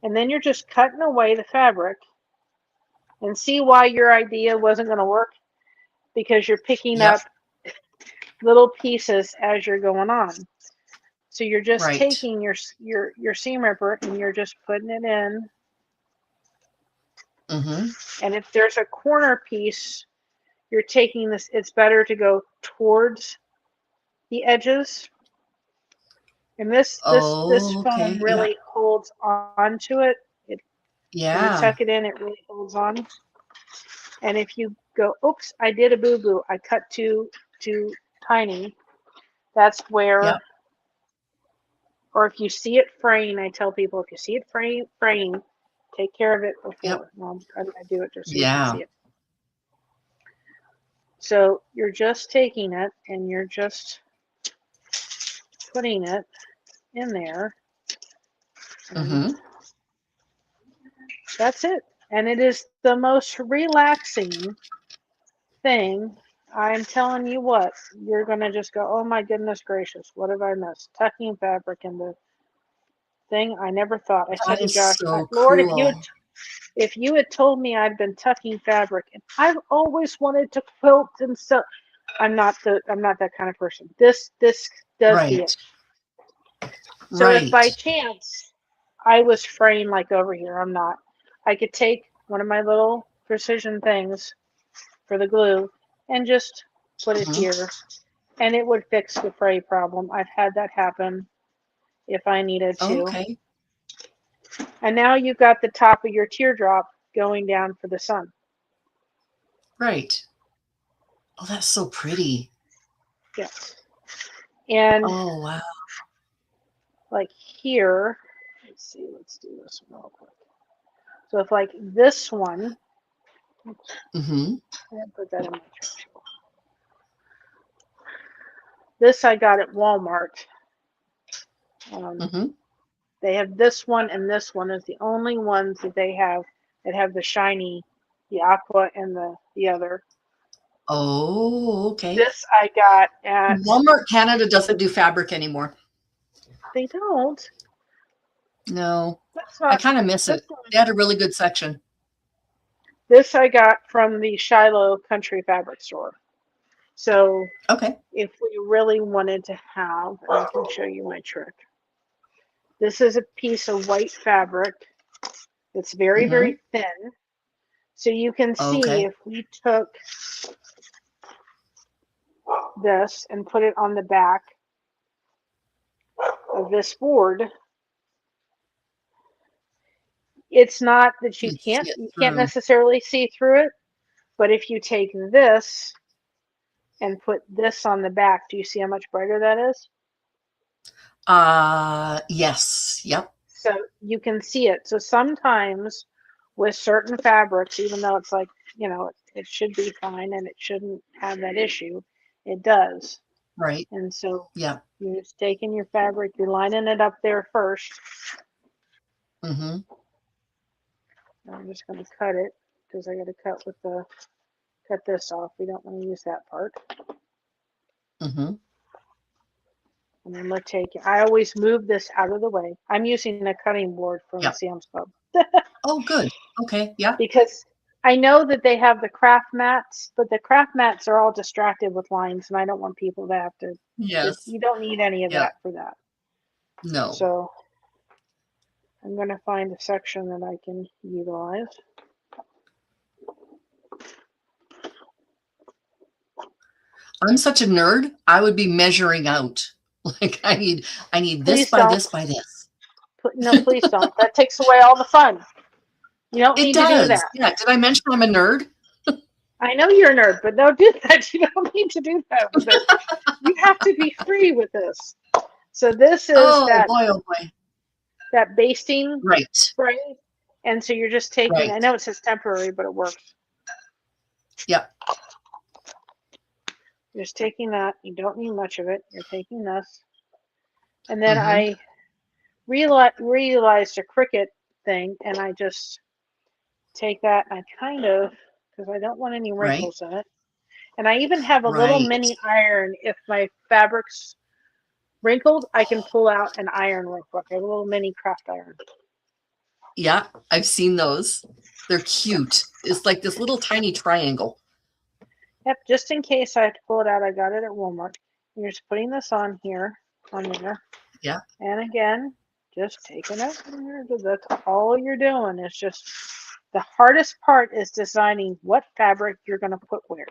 And then you're just cutting away the fabric, and see why your idea wasn't going to work, because you're picking Yep. up little pieces as you're going on. So you're just Right. taking your seam ripper and you're just putting it in. Mm-hmm. And if there's a corner piece, you're taking this. It's better to go towards the edges. And this Oh, foam okay. Yeah. really holds onto it. When you Yeah. tuck it in, it really holds on. And if you go, oops, I did a boo-boo. I cut too tiny. That's Yep. where, or if you see it fraying, I tell people, if you see it fraying, take care of it Yep. before. Well, I do it just so you can Yeah. see it. So you're just taking it and you're just putting it in there. And Mm-hmm. that's it. And it is the most relaxing thing. I'm telling you what, you're going to just go, oh my goodness gracious, what have I missed? Tucking fabric in the thing. I never thought. I said That to is Josh, so Lord, cool. if you had told me I'd been tucking fabric, and I've always wanted to quilt and so I'm not that kind of person. This does the Right. it. So if by Right. chance I was fraying like over here, I'm not. I could take one of my little precision things for the glue and just put it Mm-hmm. here, and it would fix the fray problem. I've had that happen if I needed to. Okay. And now you've got the top of your teardrop going down for the sun. Right. Oh, that's so pretty. Yes. And Oh, wow. like here, let's do this one real quick. So if like this one, Mm-hmm. I didn't put that in my trash. This I got at Walmart. Mm-hmm. They have this one, and this one is the only ones that they have that have the shiny, the aqua and the other. Oh, okay. This I got at, Walmart Canada doesn't do fabric anymore. they don't. No. That's I not kind of miss this it. one. They had a really good section. This I got from the Shiloh Country Fabric Store. So Okay. if we really wanted to have, and I can show you my trick. This is a piece of white fabric. It's very, Mm-hmm. very thin. So you can see Okay. if we took this and put it on the back of this board, it's not that You'd see it you can't through. necessarily see through it, but if you take this and put this on the back, do you see how much brighter that is? Yes. Yep. So you can see it. So sometimes with certain fabrics, even though it should be fine and it shouldn't have that issue, it does. Right. And so Yeah. you're just taking your fabric, you're lining it up there first. Mm-hmm. I'm just going to cut it because I got to cut this off. We don't want to use that part. Mm-hmm. And then we're taking, I always move this out of the way. I'm using a cutting board from Yeah. Sam's Club Oh, good. Okay. Yeah. because I know that they have the craft mats, but the craft mats are all distracted with lines, and I don't want people to have to. Yes. You don't need any of Yeah. that for that. No. So I'm going to find a section that I can utilize. I'm such a nerd. I would be measuring out. Like I need this Please by don't. this by this. No, please don't. That takes away all the fun. You don't It need to do does. that. Yeah. Did I mention I'm a nerd? I know you're a nerd, but don't do that. You don't need to do that with it. You have to be free with this. So this is Oh boy, oh boy. that basting Right. spray. And so you're just taking, Right. I know it says temporary, but it works. Yeah. You're just taking that. You don't need much of it. You're taking this. And then Mm-hmm. I realized a Cricut thing, and I just take that and I kind of, because I don't want any Right. wrinkles in it. And I even have a little Right. mini iron. If my fabric's wrinkled, I can pull out an iron real quick. I have a little mini craft iron. Yeah. I've seen those. They're cute. It's like this little tiny triangle. Yep, just in case I have to pull it out, I got it at Walmart. You're just putting this on here, on there. Yeah. And again, just taking it. That's all you're doing. It's just the hardest part is designing what fabric you're going to put where.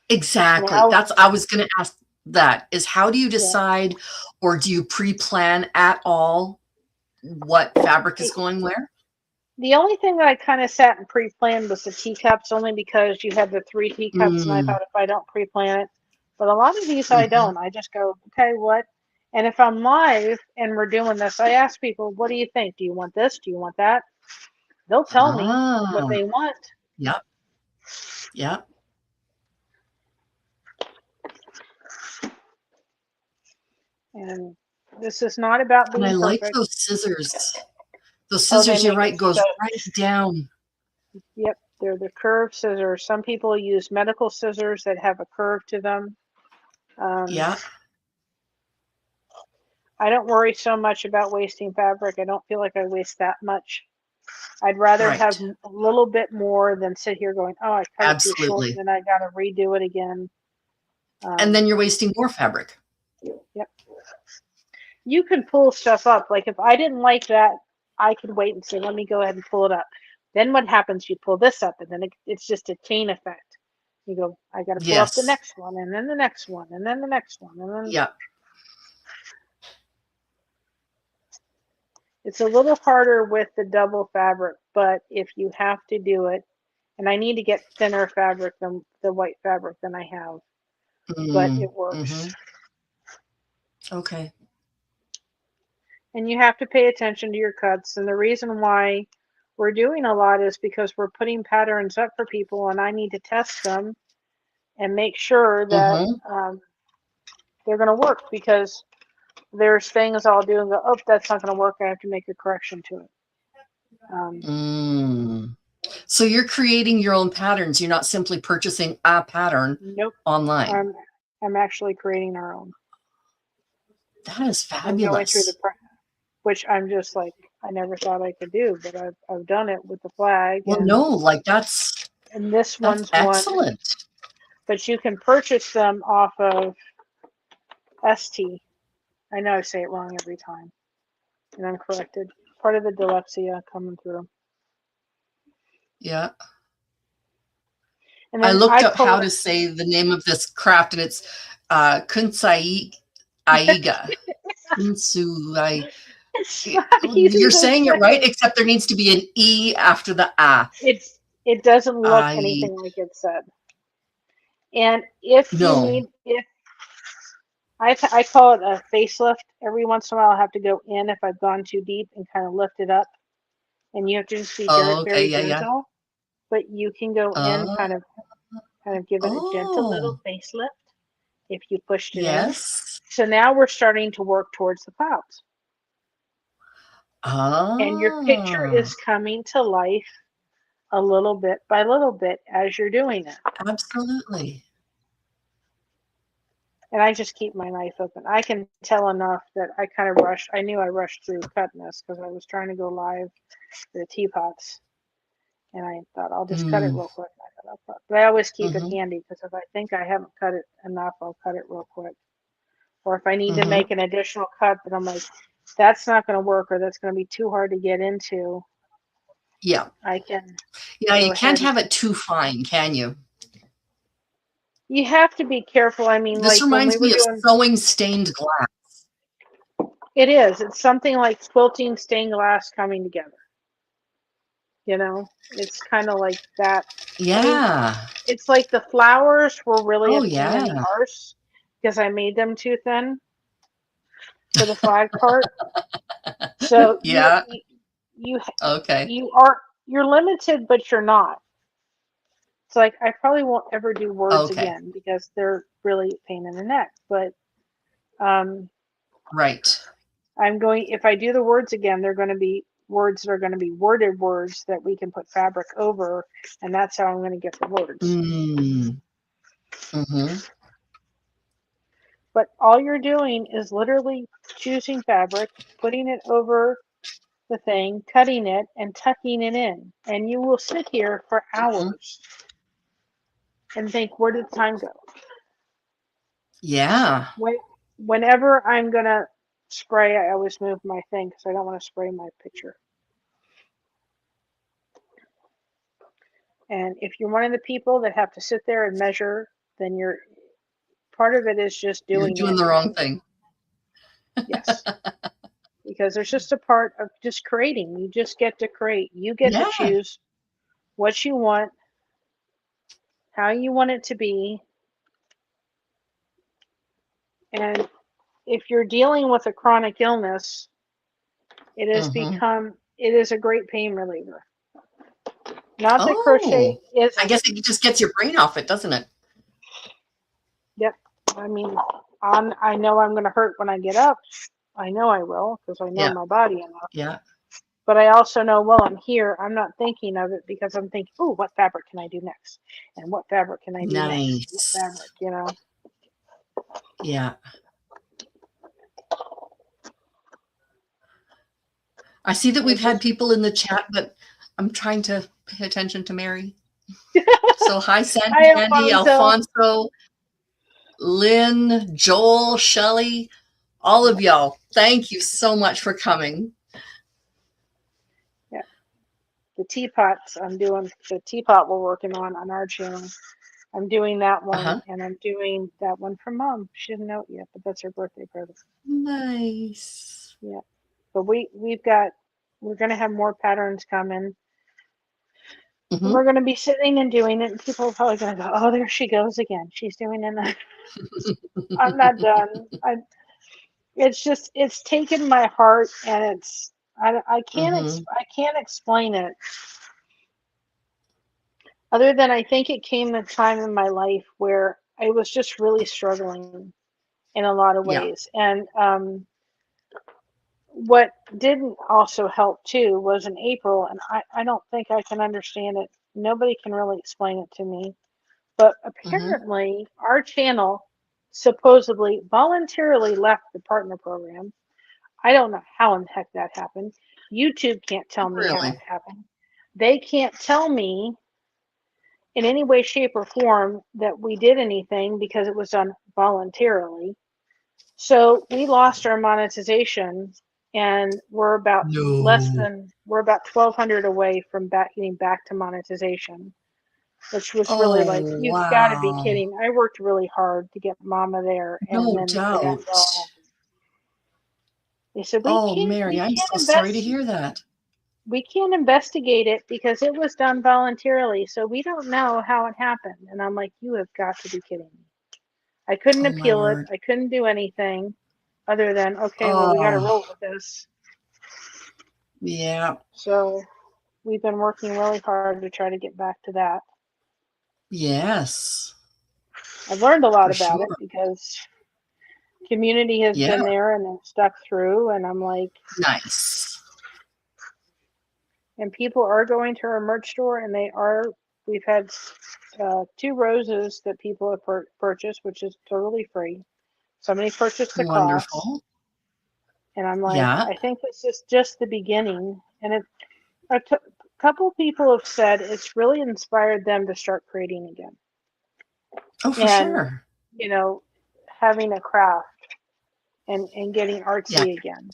Exactly. I was going to ask that is how do you decide or do you pre-plan at all what fabric is going where? The only thing that I kind of sat and pre-planned was the teacups, only because you had the 3 teacups, and I thought if I don't pre-plan it, but a lot of these I don't. I just go, okay, what? And if I'm live and we're doing this, I ask people, what do you think? Do you want this? Do you want that? They'll tell me what they want. Yep. Yep. And this is not about And I being like perfect. those scissors. Those Oh, they scissors, you're make right, it goes so. right down. Yep, they're the curved scissors. Some people use medical scissors that have a curve to them. Yeah. I don't worry so much about wasting fabric. I don't feel like I waste that much. I'd rather have a little bit more than sit here going, oh, I cut it too short, and then I got to redo it again. And then you're wasting more fabric. Yep. You can pull stuff up. Like if I didn't like that, I could wait and say, let me go ahead and pull it up. Then what happens? You pull this up, and then it's just a chain effect. You go, I got to pull up the next one, and then the next one, and then the next one, and then. Yeah. It's a little harder with the double fabric, but if you have to do it, and I need to get thinner fabric than the white fabric than I have, but it works. Okay. And you have to pay attention to your cuts. And the reason why we're doing a lot is because we're putting patterns up for people, and I need to test them and make sure that they're going to work, because there's things I'll do and go, oh, that's not going to work. I have to make a correction to it. So you're creating your own patterns. You're not simply purchasing a pattern online. I'm actually creating our own. That is fabulous. I'm going through the which I'm just like, I never thought I could do, but I've done it with the flag. Well, no, like that's and this one's excellent. But you can purchase them off of ST. I know I say it wrong every time, and I'm corrected. Part of the dyslexia coming through. Yeah. And I looked up how to say the name of this craft, and it's Kunsai Aiga. You're saying it right, except there needs to be an E after the A. It doesn't look anything like it said. And if you need, I call it a facelift. Every once in a while, I'll have to go in if I've gone too deep and kind of lift it up. And you have to just be very gentle. But you can go in, kind of give it a gentle little facelift, if you pushed it in. Yes. So now we're starting to work towards the clouds. And your picture Ah, is coming to life a little bit by little bit as you're doing it. absolutely. And I just keep my knife open. I can tell enough that I kind of rushed. I knew I rushed through cutting this because I was trying to go live for the teapots. And I thought, I'll just cut it Mm, real quick. But I always keep it mm-hmm, handy because if I think I haven't cut it enough, I'll cut it real quick. Or if I need to mm-hmm. make an additional cut that I'm like, that's not going to work or that's going to be too hard to get into, Yeah. I can Yeah, go you can't ahead. have it too fine, can you? You have to be careful. I mean, This like when we reminds were me of doing, sewing stained glass. it is. It's something like quilting stained glass coming together. You know, it's kind of like that. I mean, Yeah. it's like the flowers were really a Oh, pain in the yeah. arse because I made them too thin for the flag part. So Yeah. you Okay. you are you're limited, but you're not. It's like I probably won't ever do words Okay. again because they're really a pain in the neck. But um, Right. I'm going. If I do the words again, they're going to be words that are going to be worded words that we can put fabric over, and that's how I'm going to get the words. Mm. Mm-hmm. But all you're doing is literally choosing fabric, putting it over the thing, cutting it, and tucking it in. And you will sit here for Mm-hmm. hours and think, where did time go? Yeah. When, whenever I'm going to spray, I always move my thing because I don't want to spray my picture. And if you're one of the people that have to sit there and measure, then you're part of it is just You're doing doing it. the wrong thing. Yes. Because there's just a part of just creating. You just get to create. You get to Yeah. choose what you want, how you want it to be. And if you're dealing with a chronic illness, Mm-hmm. it is a great pain reliever. Not that crochet Oh, I isn't. guess it just gets your brain off it, doesn't it? Yep. I mean, I know I'm going to hurt when I get up. I know I will because I know Yeah. my body enough. Yeah. But I also know while I'm here, I'm not thinking of it because I'm thinking, oh, what fabric can I do next? And what fabric can I do next? What Nice. fabric, you know? Yeah. I see that we've It's had just, people in the chat, but I'm trying to pay attention to Mary. So hi, hi, Sandy, Andy, Alfonso. Alfonso, Lynn, Joel, Shelley, all of y'all. Thank you so much for coming. Yeah, the teapots, I'm doing the teapot we're working on our channel. I'm doing that one, Uh-huh. and I'm doing that one for Mom. She didn't know it yet, but that's her birthday present. Nice. Yeah, but we're gonna have more patterns coming. And Mm-hmm. we're gonna be sitting and doing it, and people are probably gonna go, "Oh, there she goes again. She's doing it." I'm not done. It's just it's taken my heart, and Mm-hmm. I can't explain it other than I think it came a time in my life where I was just really struggling in a lot of Yeah. ways. And what didn't also help too was in April, and I don't think I can understand it. Nobody can really explain it to me. But Mm-hmm. apparently, our channel supposedly voluntarily left the partner program. I don't know how in the heck that happened. YouTube can't tell me how it Really? happened. They can't tell me in any way, shape, or form that we did anything because it was done voluntarily. So we lost our monetization, and No. we're about 1,200 away from getting back to monetization, which was really like, Oh, you've got to be wow. kidding. I worked really hard to get Mama there, and No then for that to all doubt. happen. They said Oh, Mary, I'm so sorry to hear that. we can't investigate it because it was done voluntarily, so we don't know how it happened. And I'm like, you have got to be kidding me. I couldn't Oh, my appeal it. word. I couldn't do anything other than, okay, well, we got to Oh, roll with this. yeah. So we've been working really hard to try to get back to that. Yes. I've learned a lot For about it sure. because community has Yeah. been there and then stuck through, and I'm like, Nice. and people are going to our merch store, and we've had 2 roses that people have purchased, which is totally free. Somebody purchased the cross, Wonderful. and I'm like, Yeah. I think this is just the beginning. And a couple people have said it's really inspired them to start creating again, Oh, for and sure. you know, having a craft and getting Yeah. artsy again.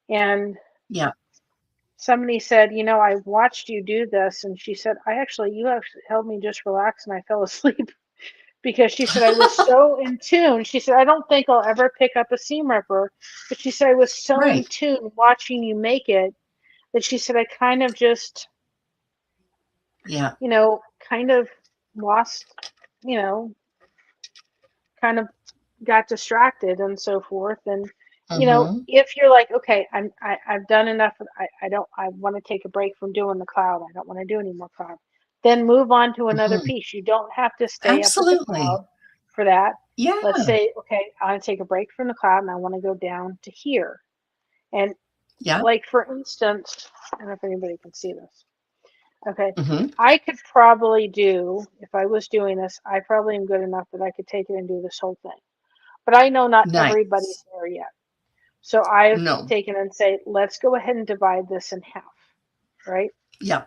And Yeah. somebody said, I watched you do this, and she said, you actually helped me just relax, and I fell asleep because she said I was so in tune. She said I don't think I'll ever pick up a seam ripper, but she said I was so in Right. tune watching you make it that she said I kind of just, Yeah. kind of lost, you know, kind of got distracted and so forth. And Mm-hmm. if you're like, okay, I've done enough, I want to take a break from doing the cloud, I don't want to do any more cloud, then move on to another Mm-hmm. piece. You don't have to stay up at the Absolutely. cloud for that. Yeah. Let's say, okay, I want to take a break from the cloud and I want to go down to here. And Yeah. like, for instance, I don't know if anybody can see this. Okay, Mm-hmm. I could probably do, if I was doing this, I probably am good enough that I could take it and do this whole thing. But I know not everybody's Nice. there yet. So I've No. taken and say, let's go ahead and divide this in half, right? Yeah.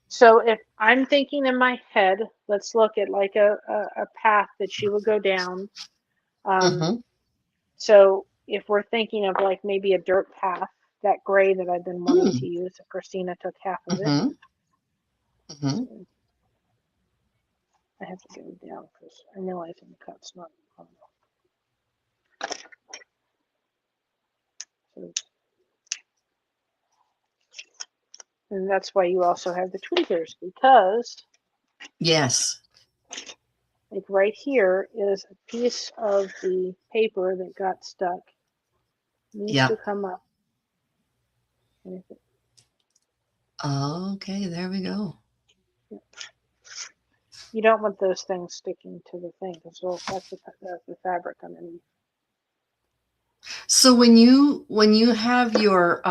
So if I'm thinking in my head, let's look at like a path that she would go down. Um, Mm-hmm. so if we're thinking of like maybe a dirt path, that gray that I've been wanting to Mm. use, Christina took half of it. Mm-hmm. Mm-hmm. So I have to go down because I'm realizing the cut's not. So, and that's why you also have the tweezers, because Yes. like right here is a piece of the paper that got stuck. It needs Yeah. to come up. And if Okay, there we go. you don't want those things sticking to the thing, because that's the fabric underneath. So when you have your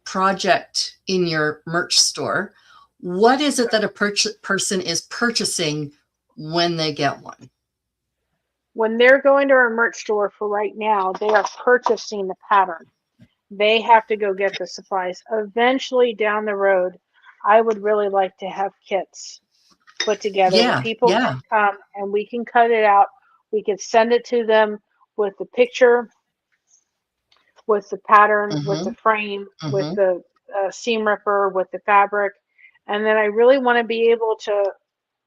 project in your merch store, what is it that a person is purchasing when they get one? When they're going to our merch store for right now, they are purchasing the pattern. They have to go get the supplies. Eventually down the road, I would really like to have kits put together that Yeah. people Yeah. can come and we can cut it out. We could send it to them with the picture, with the pattern, with the Mm-hmm. frame, with Mm-hmm. the seam ripper, with the fabric. And then I really want to be able to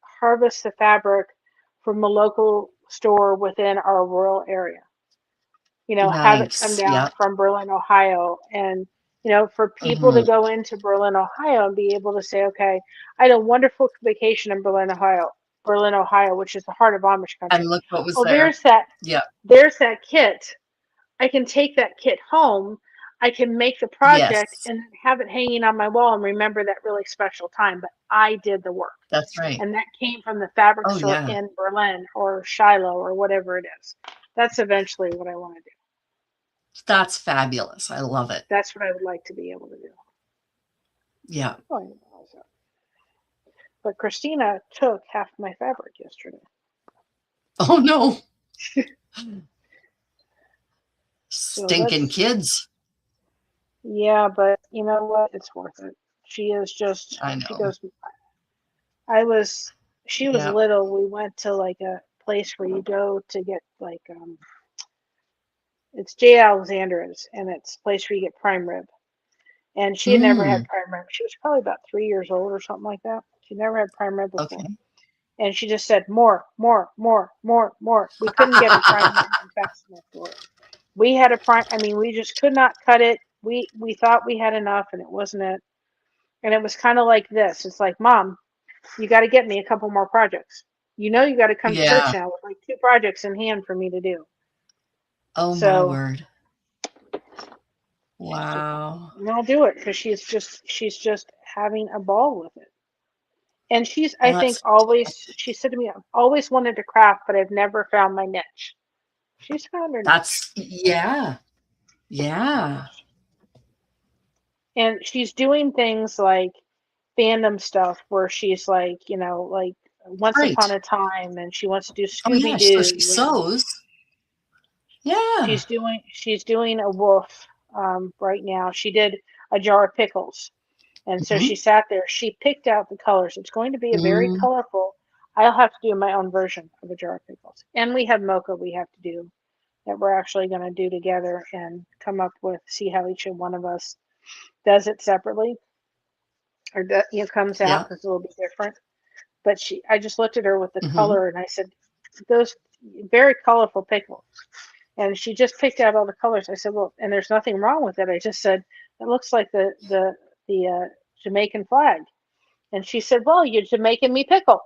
harvest the fabric from a local store within our rural area. Have it come Nice. down Yeah. from Berlin, Ohio. And, for people to Mm-hmm. go into Berlin, Ohio and be able to say, okay, I had a wonderful vacation in Berlin, Ohio, which is the heart of Amish And country. look what was Oh, there. Yeah. there's that kit. I can take that kit home. I can make the project Yes. and have it hanging on my wall and remember that really special time. But I did the work. That's right. And that came from the fabric Oh store yeah. in Berlin or Shiloh or whatever it is. That's eventually what I want to do. That's fabulous. I love it. That's what I would like to be able to do. Yeah. Oh, I didn't realize that. But Christina took half my fabric yesterday. Oh no. So Stinking kids. yeah, but you know what? It's worth it. She is just, I she know. goes, she was Yeah. little. We went to like a place where you go to get like, it's J. Alexandra's, and it's a place where you get prime rib. And she had never had Mm. prime rib. She was probably about 3 years old or something like that. She never had prime rib before. Okay. And she just said, more, more, more, more, more. We couldn't get a prime rib fast enough for her. We had we just could not cut it. We thought we had enough, and it wasn't it. And it was kind of like this. It's like, Mom, you got to get me a couple more projects. You got to come to church Yeah. now with like 2 projects in hand for me to do. Oh my So word. she's just, Wow. and I'll do it because she's just having a ball with it. And she's, I Oh, think, that's always, she said to me, I've always wanted to craft, but I've never found my niche. She's found her niche. yeah. Yeah. And she's doing things like fandom stuff where she's like, like Once Upon Great. a Time, and she wants to do Oh yeah. Scooby So she Doo, and sews. Yeah. she's doing a wolf right now. She did a jar of pickles, and so she Hmm. sat there. She picked out the colors. It's going to be a very Mm, colorful. I'll have to do my own version of a jar of pickles, and we have mocha we have to do that we're actually going to do together and come up with, see how each one of us does it separately, or comes out, yeah. because it'll be different. But I just looked at her with the Hmm. color, and I said, those very colorful pickles. And she just picked out all the colors. I said, well, and there's nothing wrong with it. I just said, it looks like the Jamaican flag. And she said, well, you're Jamaican me pickle.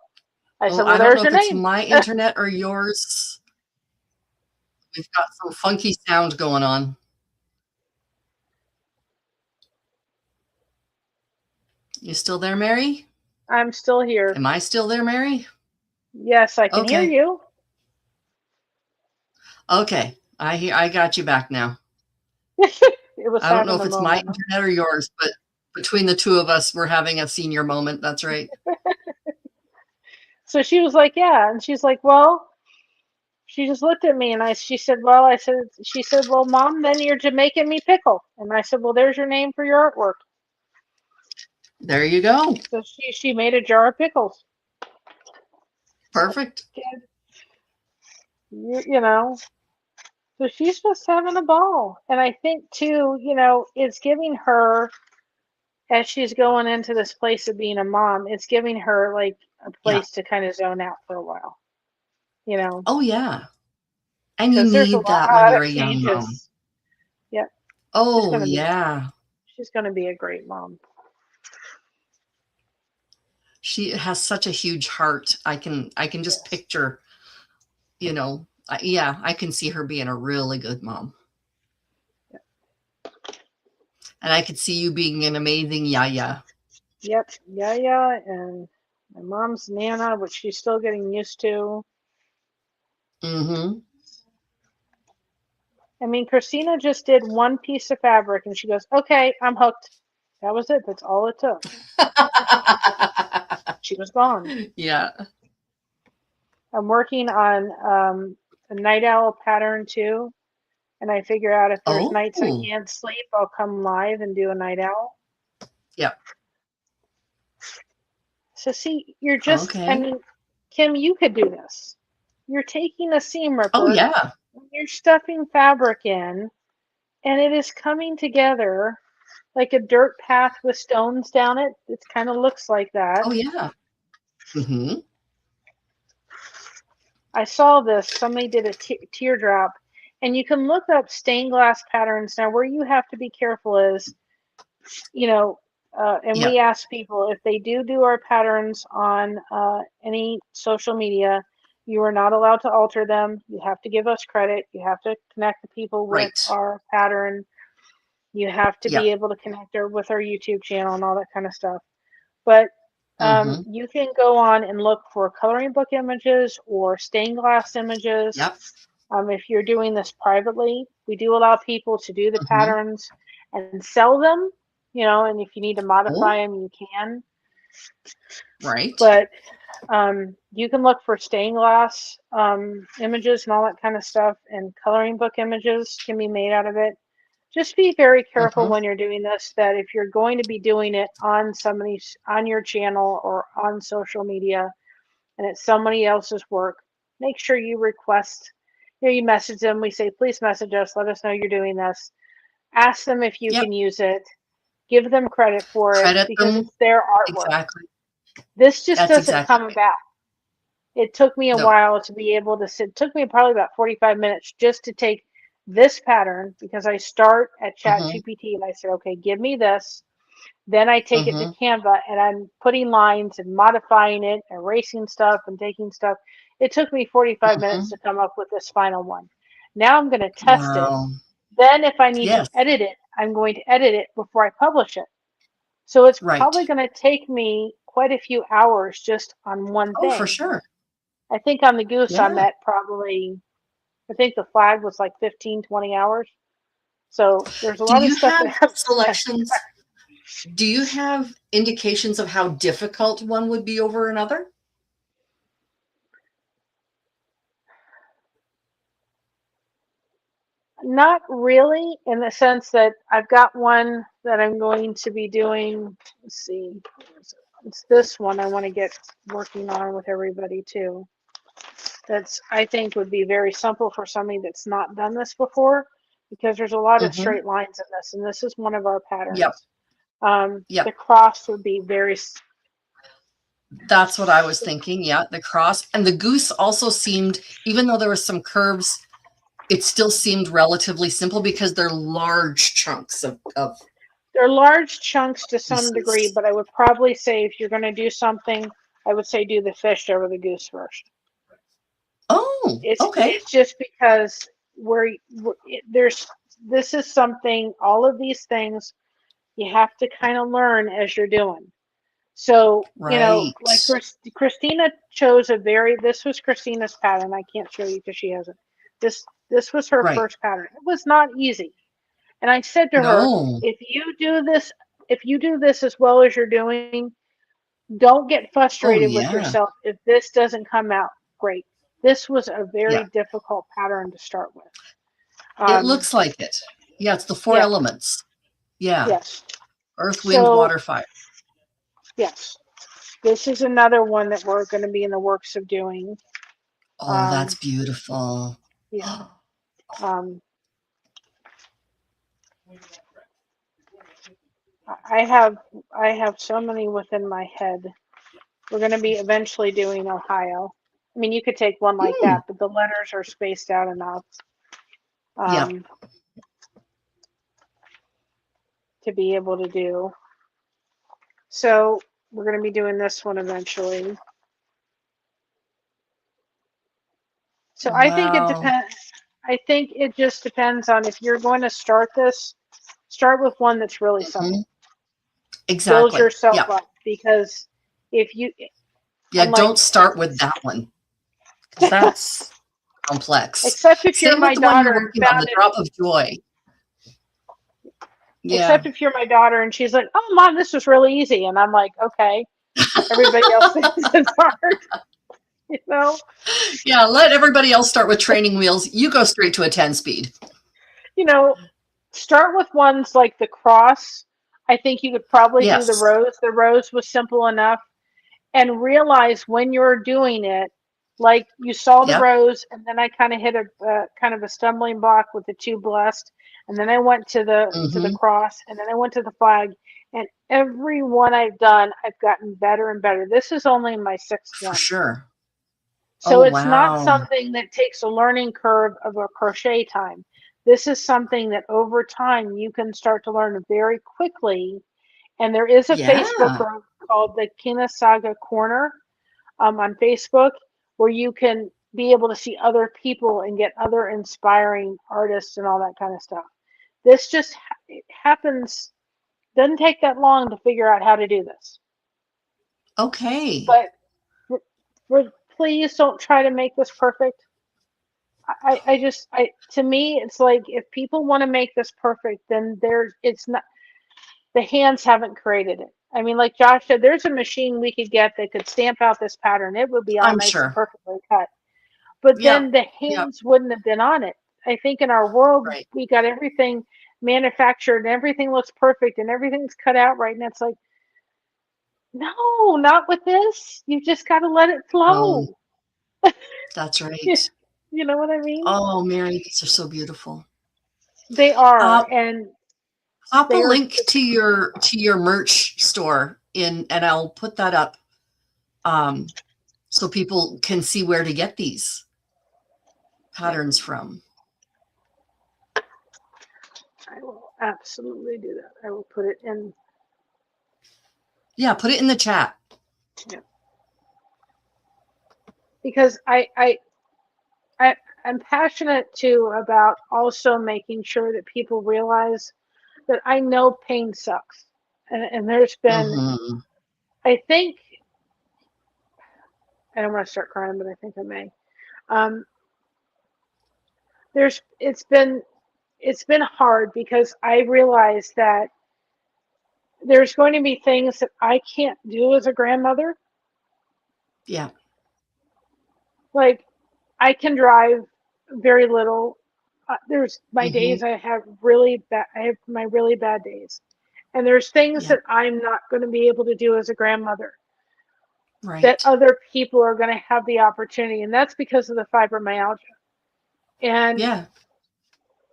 I Oh, said, well, I don't there's know your if it's name. my internet or yours. We've got some funky sound going on. You still there, Mary? I'm still here. Am I still there, Mary? Yes, I can hear Okay. you. Okay. I got you back now. It was I don't know having if a it's my moment. internet or yours, but between the two of us, we're having a senior moment. That's right. So she was like, yeah. And she's like, well, she just looked at me, and she said, well, she said, well, Mom, then you're Jamaican me pickle. And I said, well, there's your name for your artwork. There you go. So she made a jar of pickles. Perfect. Kid, you know, so she's just having a ball. And I think too, it's giving her, as she's going into this place of being a mom, it's giving her like a Yeah. place to kind of zone out for a while, you know, Oh, yeah. And you because there's a need that when lot you're of a young mom. changes. Yep, she's Oh, gonna be yeah. she's gonna be a great mom. She has such a huge heart. I can just Yes. picture, yeah, I can see her being a really good mom. And I could see you being an amazing yaya. Yep, yeah, and my mom's Nana, which she's still getting used to. Mm-hmm. I mean, Christina just did one piece of fabric, and she goes, "Okay, I'm hooked." That was it. That's all it took. She was gone. Yeah. I'm working on a night owl pattern too, and I figure out if there's Oh, nights I can't sleep, I'll come live and do a night owl. yeah. So see, I Okay. mean, Kim, you could do this. You're taking a seam Oh, ripper, yeah. you're stuffing fabric in, and it is coming together like a dirt path with stones down it. It kind of looks like that. Oh, yeah. Mm-hmm. I saw this. Somebody did a teardrop, and you can look up stained glass patterns. Now, where you have to be careful is, you know, and Yeah. we ask people if they do our patterns on any social media, you are not allowed to alter them. You have to give us credit. You have to connect the people with Right. our pattern. You have to Yeah. be able to connect her with our YouTube channel and all that kind of stuff. But Mm-hmm. you can go on and look for coloring book images or stained glass images. Yep. If you're doing this privately, we do allow people to do the Mm-hmm. patterns and sell them, and if you need to Oh, modify them, you can. right. But you can look for stained glass images and all that kind of stuff, and coloring book images can be made out of it. Just be very careful Mm-hmm. when you're doing this, that if you're going to be doing it on on your channel or on social media, and it's somebody else's work, make sure you request, you message them. We say, please message us, let us know you're doing this. Ask them if you Yep. can use it. Give them credit for it, Credit because them. it's their artwork. Exactly. This just That's doesn't exactly come right. about. It took me a No. while to be able to sit. It took me probably about 45 minutes just to take this pattern, because I start at Mm-hmm. ChatGPT and I said, okay, give me this. Then I take it to Mm-hmm. Canva and I'm putting lines and modifying it, erasing stuff and taking stuff. It took me 45 Mm-hmm. minutes to come up with this final one. Now I'm going to test it. Wow. Then if I need to Yes. edit it, I'm going to edit it before I publish it. So it's Right. probably going to take me quite a few hours just on one Oh, for thing. sure. I think on the goose I'm Yeah. at probably, I think the flag was like 15, 20 hours. So there's a Do lot of you stuff that have has to selections? Do you have indications of how difficult one would be over another? Not really, in the sense that I've got one that I'm going to be doing. Let's see, it's this one I want to get working on with everybody too. That's, I think, would be very simple for somebody that's not done this before, because there's a lot of Mm-hmm. straight lines in this, and this is one of our Yep. patterns. The Yep. cross would be very, That's what I was thinking. Yeah. The cross and the goose also seemed, even though there was some curves, it still seemed relatively simple because they're large chunks of they're large chunks to some degree, pieces. but I would probably say if you're going to do something, I would say do the fish over the goose first. Oh, It's okay. just because there's, this is something, all of these things you have to kind of learn as you're doing. So, like Right. Christina chose this was Christina's pattern. I can't show you because she hasn't. This was her Right. first pattern. It was not easy. And I said to her, No. if you do this as well as you're doing, don't get Oh, frustrated with yeah. yourself if this doesn't come out great. This was a Yeah. very difficult pattern to start with. It looks like it. Yeah, it's the four Yeah, elements. Yeah. yes. Earth, wind, So, water, fire. yes, this is another one that we're going to be in the works of doing. Oh, that's Um, beautiful. yeah. Um, I have so many within my head. We're going to be eventually doing Ohio. I mean, you could take one like Mm, that, but the letters are spaced out enough yeah. um, to be able to do. So we're going to be doing this one eventually. So I think it Wow. depends. I think it just depends on if you're going to start this. Start with one that's really Hmm. simple. Build Exactly. yourself Yeah. up, because if you, Yeah. I'm like, Don't start with that one because that's complex. except if you're Same with my the one you're daughter and working on, found the it. drop of joy. Yeah. Except if you're my daughter and she's like, "Oh, mom, this was really easy," and I'm like, "Okay." Everybody else thinks it's hard, you know. Yeah. Let everybody else start with training wheels. You go straight to a 10 speed. You know, start with ones like the cross. I think you could probably do the Yes. rose. The rose was simple enough, and realize when you're doing it, like you saw the Yep. rose, and then I kind of hit a kind of a stumbling block with the two blessed, and then I went to the Hmm. cross, and then I went to the flag, and every one I've done, I've gotten better and better. This is only my sixth For one. sure. Oh, So it's not wow. something that takes a learning curve of a crochet time. This is something that over time you can start to learn very quickly. And there is a Facebook Yeah. group called the Kina Saga Corner on Facebook, where you can be able to see other people and get other inspiring artists and all that kind of stuff. This just it happens, doesn't take that long to figure out how to do this. Okay. But please don't try to make this perfect. To me, it's like if people want to make this perfect, then it's not, the hands haven't created it. I mean, like Josh said, there's a machine we could get that could stamp out this pattern. It would be all I'm nice and sure. perfectly cut. But Yep. then the Yep. hands wouldn't have been on it. I think in our world, Right. we got everything manufactured and everything looks perfect and everything's cut out right. And it's like, no, not with this. You just got to let it No, flow. that's right. You know what I mean? Oh, Mary, these are so beautiful. They are. Uh, And Pop a they are. link to your merch store in, and I'll put that up so people can see where to get these patterns from. I will absolutely do that. I will put it in. Yeah, put it in the chat. Yeah. Because I'm passionate too about also making sure that people realize that I know pain sucks. And there's been, Hmm. I think I don't want to start crying, but I think I may. Um, it's been hard because I realize that there's going to be things that I can't do as a grandmother. Yeah. Like, I can drive very little. There's my Mm-hmm. days I have really bad. I have my really bad days, and there's things Yeah. that I'm not going to be able to do as a grandmother that Right. other people are going to have the opportunity, and that's because of the fibromyalgia. And Yeah.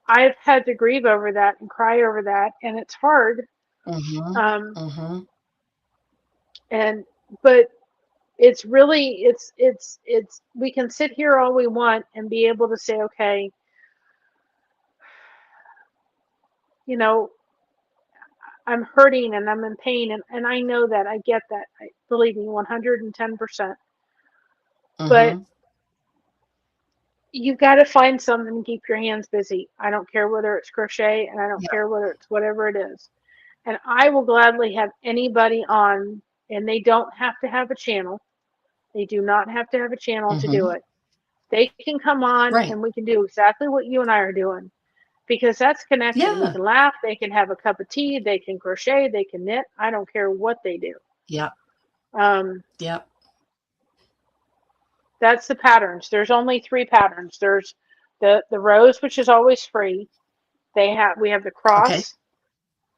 I've had to grieve over that and cry over that, and it's hard. Mm-hmm. Um, Mm-hmm. and but it's really it's we can sit here all we want and be able to say, okay, you know, I'm hurting and I'm in pain, and I know that, I get that, believe me, 110%. But Mm-hmm. you got to find something to keep your hands busy. I don't care whether it's crochet, and I don't Yeah. care whether it's whatever it is. And I will gladly have anybody on, and they don't have to have a channel. They do not have to have a channel to do Mm-hmm. it. They can come on Right. and we can do exactly what you and I are doing, because that's connection. We Yeah. can laugh, they can have a cup of tea, they can crochet, they can knit. I don't care what they do. Yeah. Um, Yeah. that's the patterns. There's only 3 patterns. There's the rose, which is always free. We have the Okay. cross,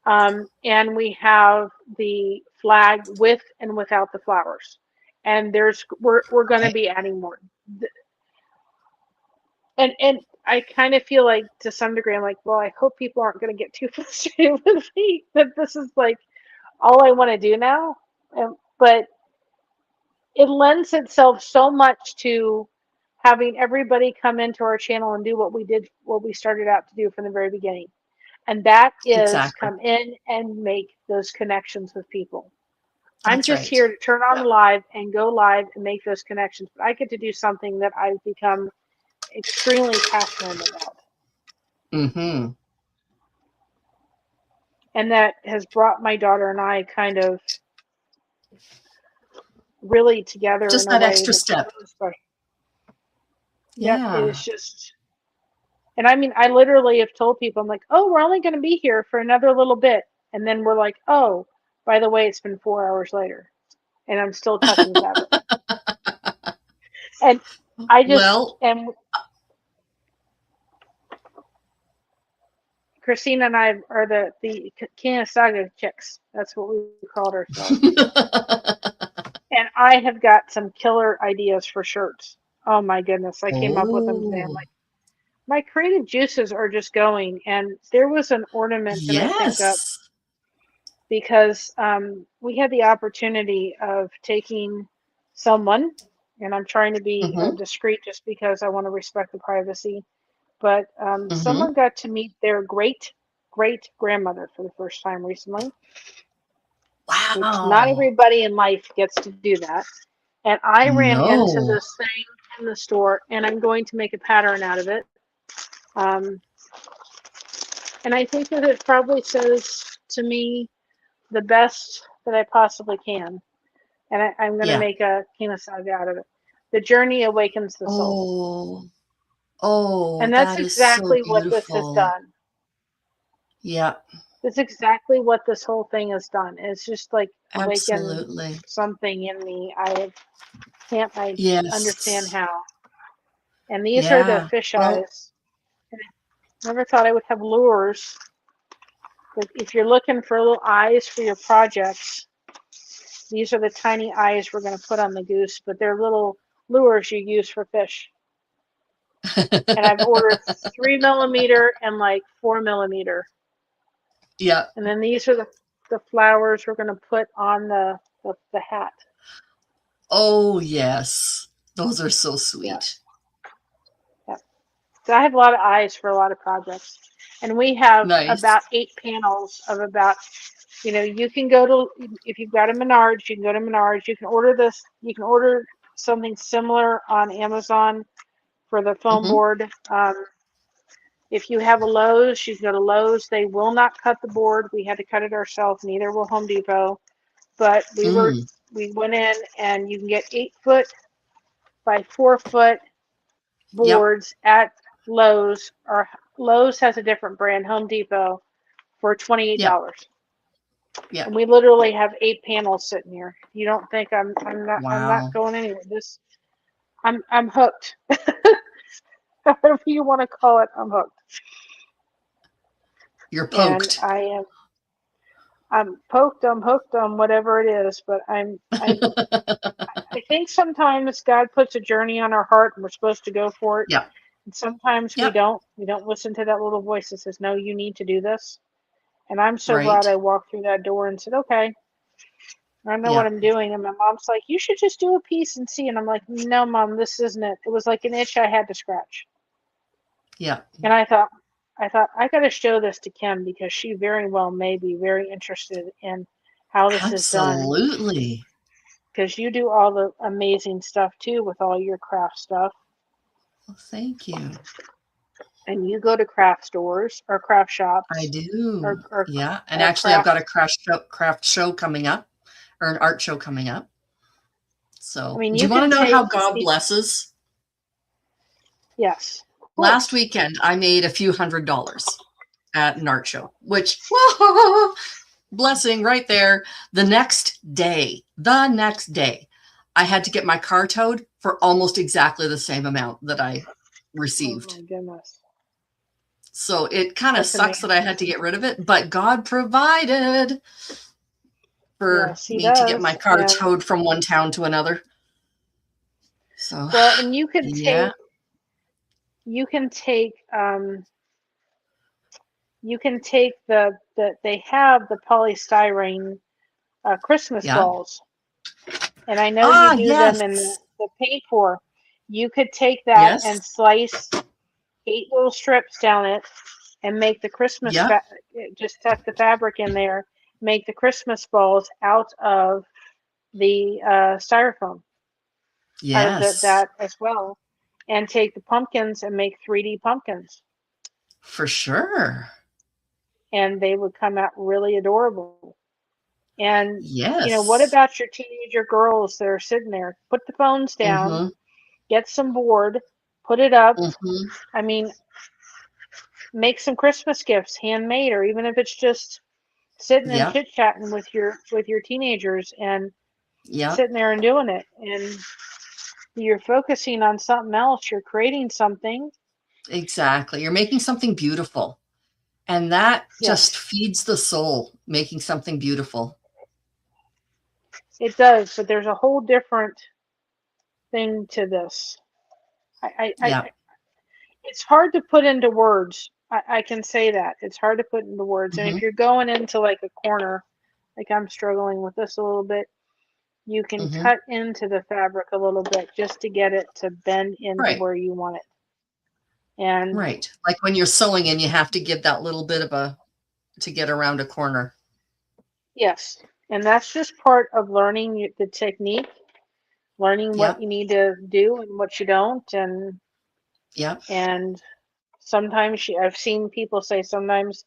and we have the flag with and without the flowers. And we're going to Okay. be adding more. And I kind of feel like, to some degree, I'm like, well, I hope people aren't going to get too frustrated with me that this is like all I want to do now. But it lends itself so much to having everybody come into our channel and do what we started out to do from the very beginning. And that is Exactly. come in and make those connections with people. I'm That's just right. here to turn on Yeah. live and go live and make those connections. But I get to do something that I've become extremely passionate about. Mm-hmm. And that has brought my daughter and I kind of really together in Just a that way extra that's step. really special. Yep, it is Yeah. just, and I mean, I literally have told people, I'm like, oh, we're only going to be here for another little bit. And then we're like, oh, by the way, it's been 4 hours later. And I'm still tucking fabric. And I just, Well, and Christina and I are the Kinasaga chicks. That's what we called ourselves. And I have got some killer ideas for shirts. Oh my goodness. I came up with them today. I'm oh, like, my creative juices are just going. And there was an ornament that I picked up yes. because we had the opportunity of taking someone, and I'm trying to be Mm-hmm. discreet just because I want to respect the privacy, but Mm-hmm. someone got to meet their great grandmother for the first time recently, which not Wow. everybody in life gets to do that. And I ran into No. this thing in the store, and I'm going to make a pattern out of it. Um, and I think that it probably says to me the best that I possibly can. And I'm going to Yeah. make a kinasaga out of it. The journey awakens the soul. Oh. Oh, And that's that is so exactly what this has beautiful. done. Yeah. That's exactly what this whole thing has done. It's just like awakened Absolutely. something in me. I understand Yes. how. And these are the Yeah. fish Well, eyes. And I never thought I would have lures. But if you're looking for little eyes for your projects, these are the tiny eyes we're going to put on the goose, but they're little lures you use for fish. And I've ordered 3 millimeter and like 4 millimeter. yeah. And then these are the flowers we're going to put on the hat. Oh, yes. Those are so Yeah, sweet. yeah. So I have a lot of eyes for a lot of projects. And we have Nice. about 8 panels of about, you can go to, if you've got a Menards, you can go to Menards. You can order this, you can order something similar on Amazon for the foam Mm-hmm. board. If you have a Lowe's, you can go to Lowe's. They will not cut the board. We had to cut it ourselves. Neither will Home Depot. But Mm. we went in, and you can get 8 foot by 4 foot Yep. boards at Lowe's, or Lowe's has a different brand, Home Depot, for $28. Yep. Yep. And we literally have 8 panels sitting here. You don't think I'm not Wow. going anywhere. I'm hooked. Whatever you want to call it, I'm hooked. You're And poked. I'm poked, I'm hooked on whatever it is, but I think sometimes God puts a journey on our heart and we're supposed to go for it. Yep. And sometimes we Yep. don't. We don't listen to that little voice that says, "No, you need to do this." And I'm so glad Right. I walked through that door and said, "Okay, I know what Yep. I'm doing." And my mom's like, "You should just do a piece and see." And I'm like, "No, Mom, this isn't it." It was like an itch I had to scratch. Yep. And I got to show this to Kim because she very well may be very interested in how this is done. Absolutely. Because you do all the amazing stuff too with all your craft stuff. Well, thank you. And you go to craft stores or craft I shops do. or Yeah. And actually, I've craft. got a craft show coming up, or an art show coming up. I So, mean, do you you want can to know how take, God blesses? yes, of Last course. weekend, I made a few $100s at an art show, which, blessing right there. The next day, I had to get my car towed for almost exactly the same amount that I Oh received. my goodness. So it kind of That's sucks that I amazing. had to get rid of it, but God provided for Yes, he me to get my does. car And towed from one town to another. So, well, and yeah, you can take you can take they have the polystyrene Christmas yeah. balls. And I know you Ah, do them in yes. the paint pour. You could take that Yes. and slice 8 little strips down it and make the Yep. just tuck the fabric in there, make the Christmas balls out of the styrofoam, out of Yes. that as well, and take the pumpkins and make 3D pumpkins. For sure. And they would come out really adorable. And, what Yes. about your teenager girls that are sitting there? Put the phones down, Mm-hmm. get some board, put it up. Mm-hmm. I mean, make some Christmas gifts handmade, or even if it's just sitting and Yep. chit chatting with your teenagers and Yep. sitting there and doing it, and you're focusing on something else. You're creating something. Exactly. You're making something beautiful. And that just Yes, feeds the soul, making something beautiful. it does. But there's a whole different thing to this. Yeah. It's hard to put into words. I can say that it's hard to put into words. And Mm-hmm. if you're going into like a corner, like I'm struggling with this a little bit, you can Mm-hmm. cut into the fabric a little bit just to get it to bend into Right. where you want it. And Right. Like when you're sewing and you have to give that little bit of to get around a corner. yes, and that's just part of learning the technique, learning what Yep. you need to do and what you don't. Yep. And sometimes I've seen people say sometimes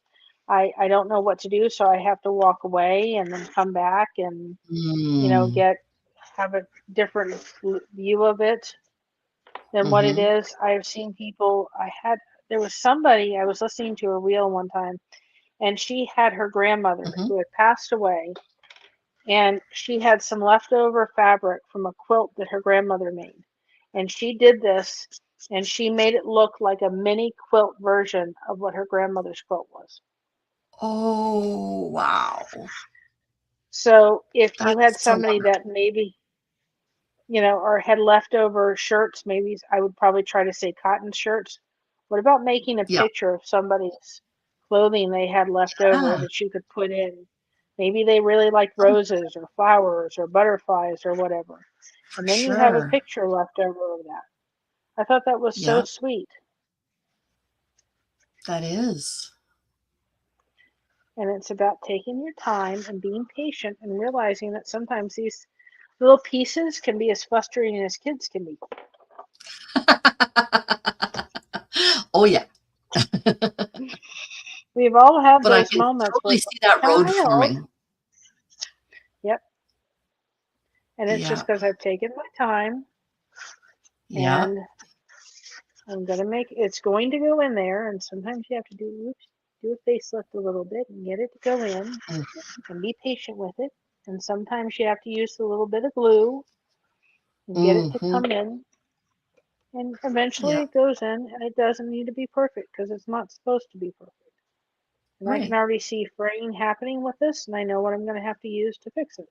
I don't know what to do, so I have to walk away and then come back and Mm. have a different view of it than what it Mm-hmm. is. I've seen people. There was somebody I was listening to a reel one time, and she had her grandmother Mm-hmm. who had passed away, and she had some leftover fabric from a quilt that her grandmother made, and she did this, and she made it look like a mini quilt version of what her grandmother's quilt was. Oh, wow. So if you had That's so somebody wonderful. that maybe or had leftover shirts, maybe I would probably try to say cotton shirts. What about making a Yeah. picture of somebody's clothing they had left over Ah, that you could put in? Maybe they really liked oh, roses or flowers or butterflies or whatever. for And then you have a sure. picture left over of that. I thought that was so Yeah, sweet. that is. And it's about taking your time and being patient and realizing that sometimes these little pieces can be as frustrating as kids can be. Oh, yeah. We've all had But I those can moments where totally it's see like, that road child. forming. Yep. And it's just Yeah. because I've taken my time Yeah. And I'm going to make, it's going to go in there. And sometimes you have to do a facelift a little bit and get it to go in Mm, and be patient with it. And sometimes you have to use a little bit of glue and get it to mm-hmm. come in. And eventually Yeah. it goes in, and it doesn't need to be perfect because it's not supposed to be perfect. And I can Right. already see fraying happening with this, and I know what I'm going to have to use to fix it.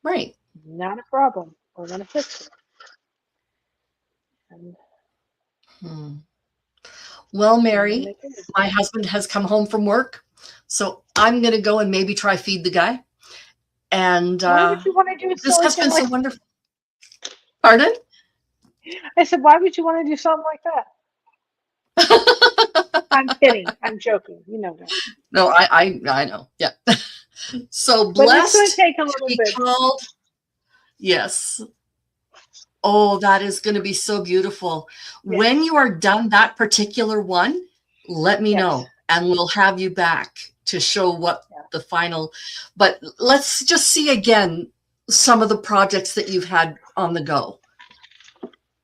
Right. Not a problem. We're going to fix it. And Hmm. Well, I'm going to Mary, make it. my husband has come home from work, so I'm going to go and maybe try feed the guy. And Why would you want to do this silly has thing been so like wonderful. Pardon? I said, why would you want to do something like that? I'm kidding. I'm joking. You know that. No, I know. Yeah. So But it's going to blessed take a to little be bit. called. Yes. Oh, that is going to be so beautiful. Yes. When you are done that particular one, let me Yes. know and we'll have you back to show what the final. But let's just see again some of the projects that you've had on the go.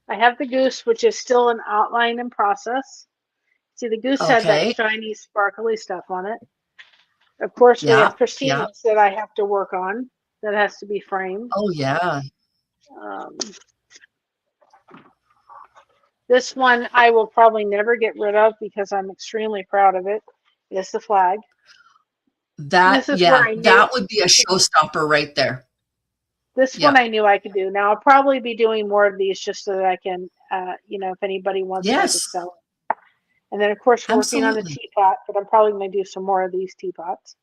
I have the goose, which is still an outline in process. See, the goose had that Okay. shiny, sparkly stuff on it. Of course, we Yeah. have Christina's that I have to work on that has to be framed. Oh, yeah. This one I will probably never get rid of because I'm extremely proud of it. It's the flag. That, This is where yeah, I knew that would be a showstopper right there. this one Yeah. I knew I could do. Now I'll probably be doing more of these just so that I can, if anybody wants it, I could Yes, sell it. And then of course we're working on the absolutely. teapot, but I'm probably going to do some more of these teapots.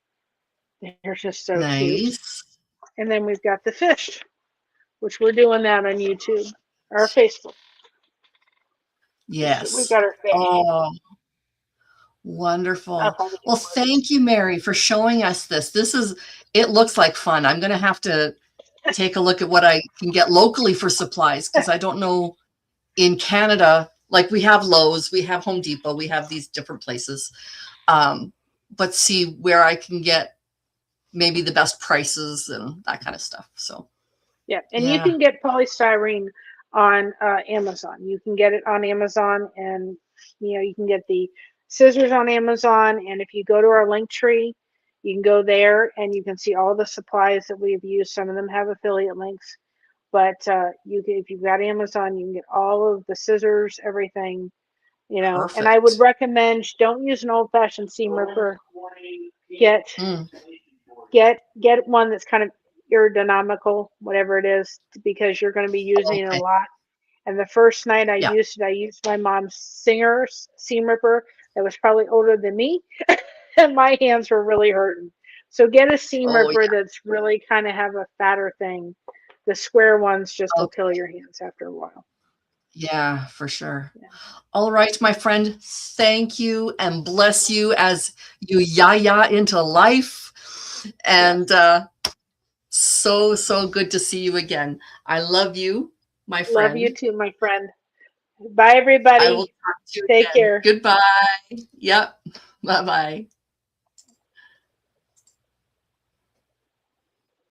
They're just so cute. Nice. And then we've got the fish, which we're doing that on YouTube or Facebook. We've Yes. got our fish. Oh, I'll wonderful. probably do Well, more of these. thank you, Mary, for showing us this. It looks like fun. I'm going to have to take a look at what I can get locally for supplies because I don't know in Canada, like we have Lowe's, we have Home Depot, we have these different places. But see where I can get maybe the best prices and that kind of stuff. So, Yeah, and you yeah, can get polystyrene on Amazon. You can get it on Amazon, and you can get the scissors on Amazon. And if you go to our link tree, you can go there and you can see all the supplies that we've used. Some of them have affiliate links, but if you've got Amazon, you can get all of the scissors, everything. And I would perfect. recommend don't use an old-fashioned seam ripper. Get Mm, get one that's kind of aerodynamical, whatever it is, because you're going to be using it a okay. lot. And the first night I Yeah. used my mom's Singer's seam ripper that was probably older than me, and my hands were really hurting. So get a seam Oh, ripper yeah. that's really kind of have a fatter thing. The square ones just will kill Okay. your hands after a while. Yeah, for sure. Yeah. All right, my friend. Thank you and bless you as you yaya into life. And Yes. so good to see you again. I love you, my Love you friend. too, my friend. Bye, I will everybody. talk to you Take again. care. Goodbye. Yep. Bye-bye.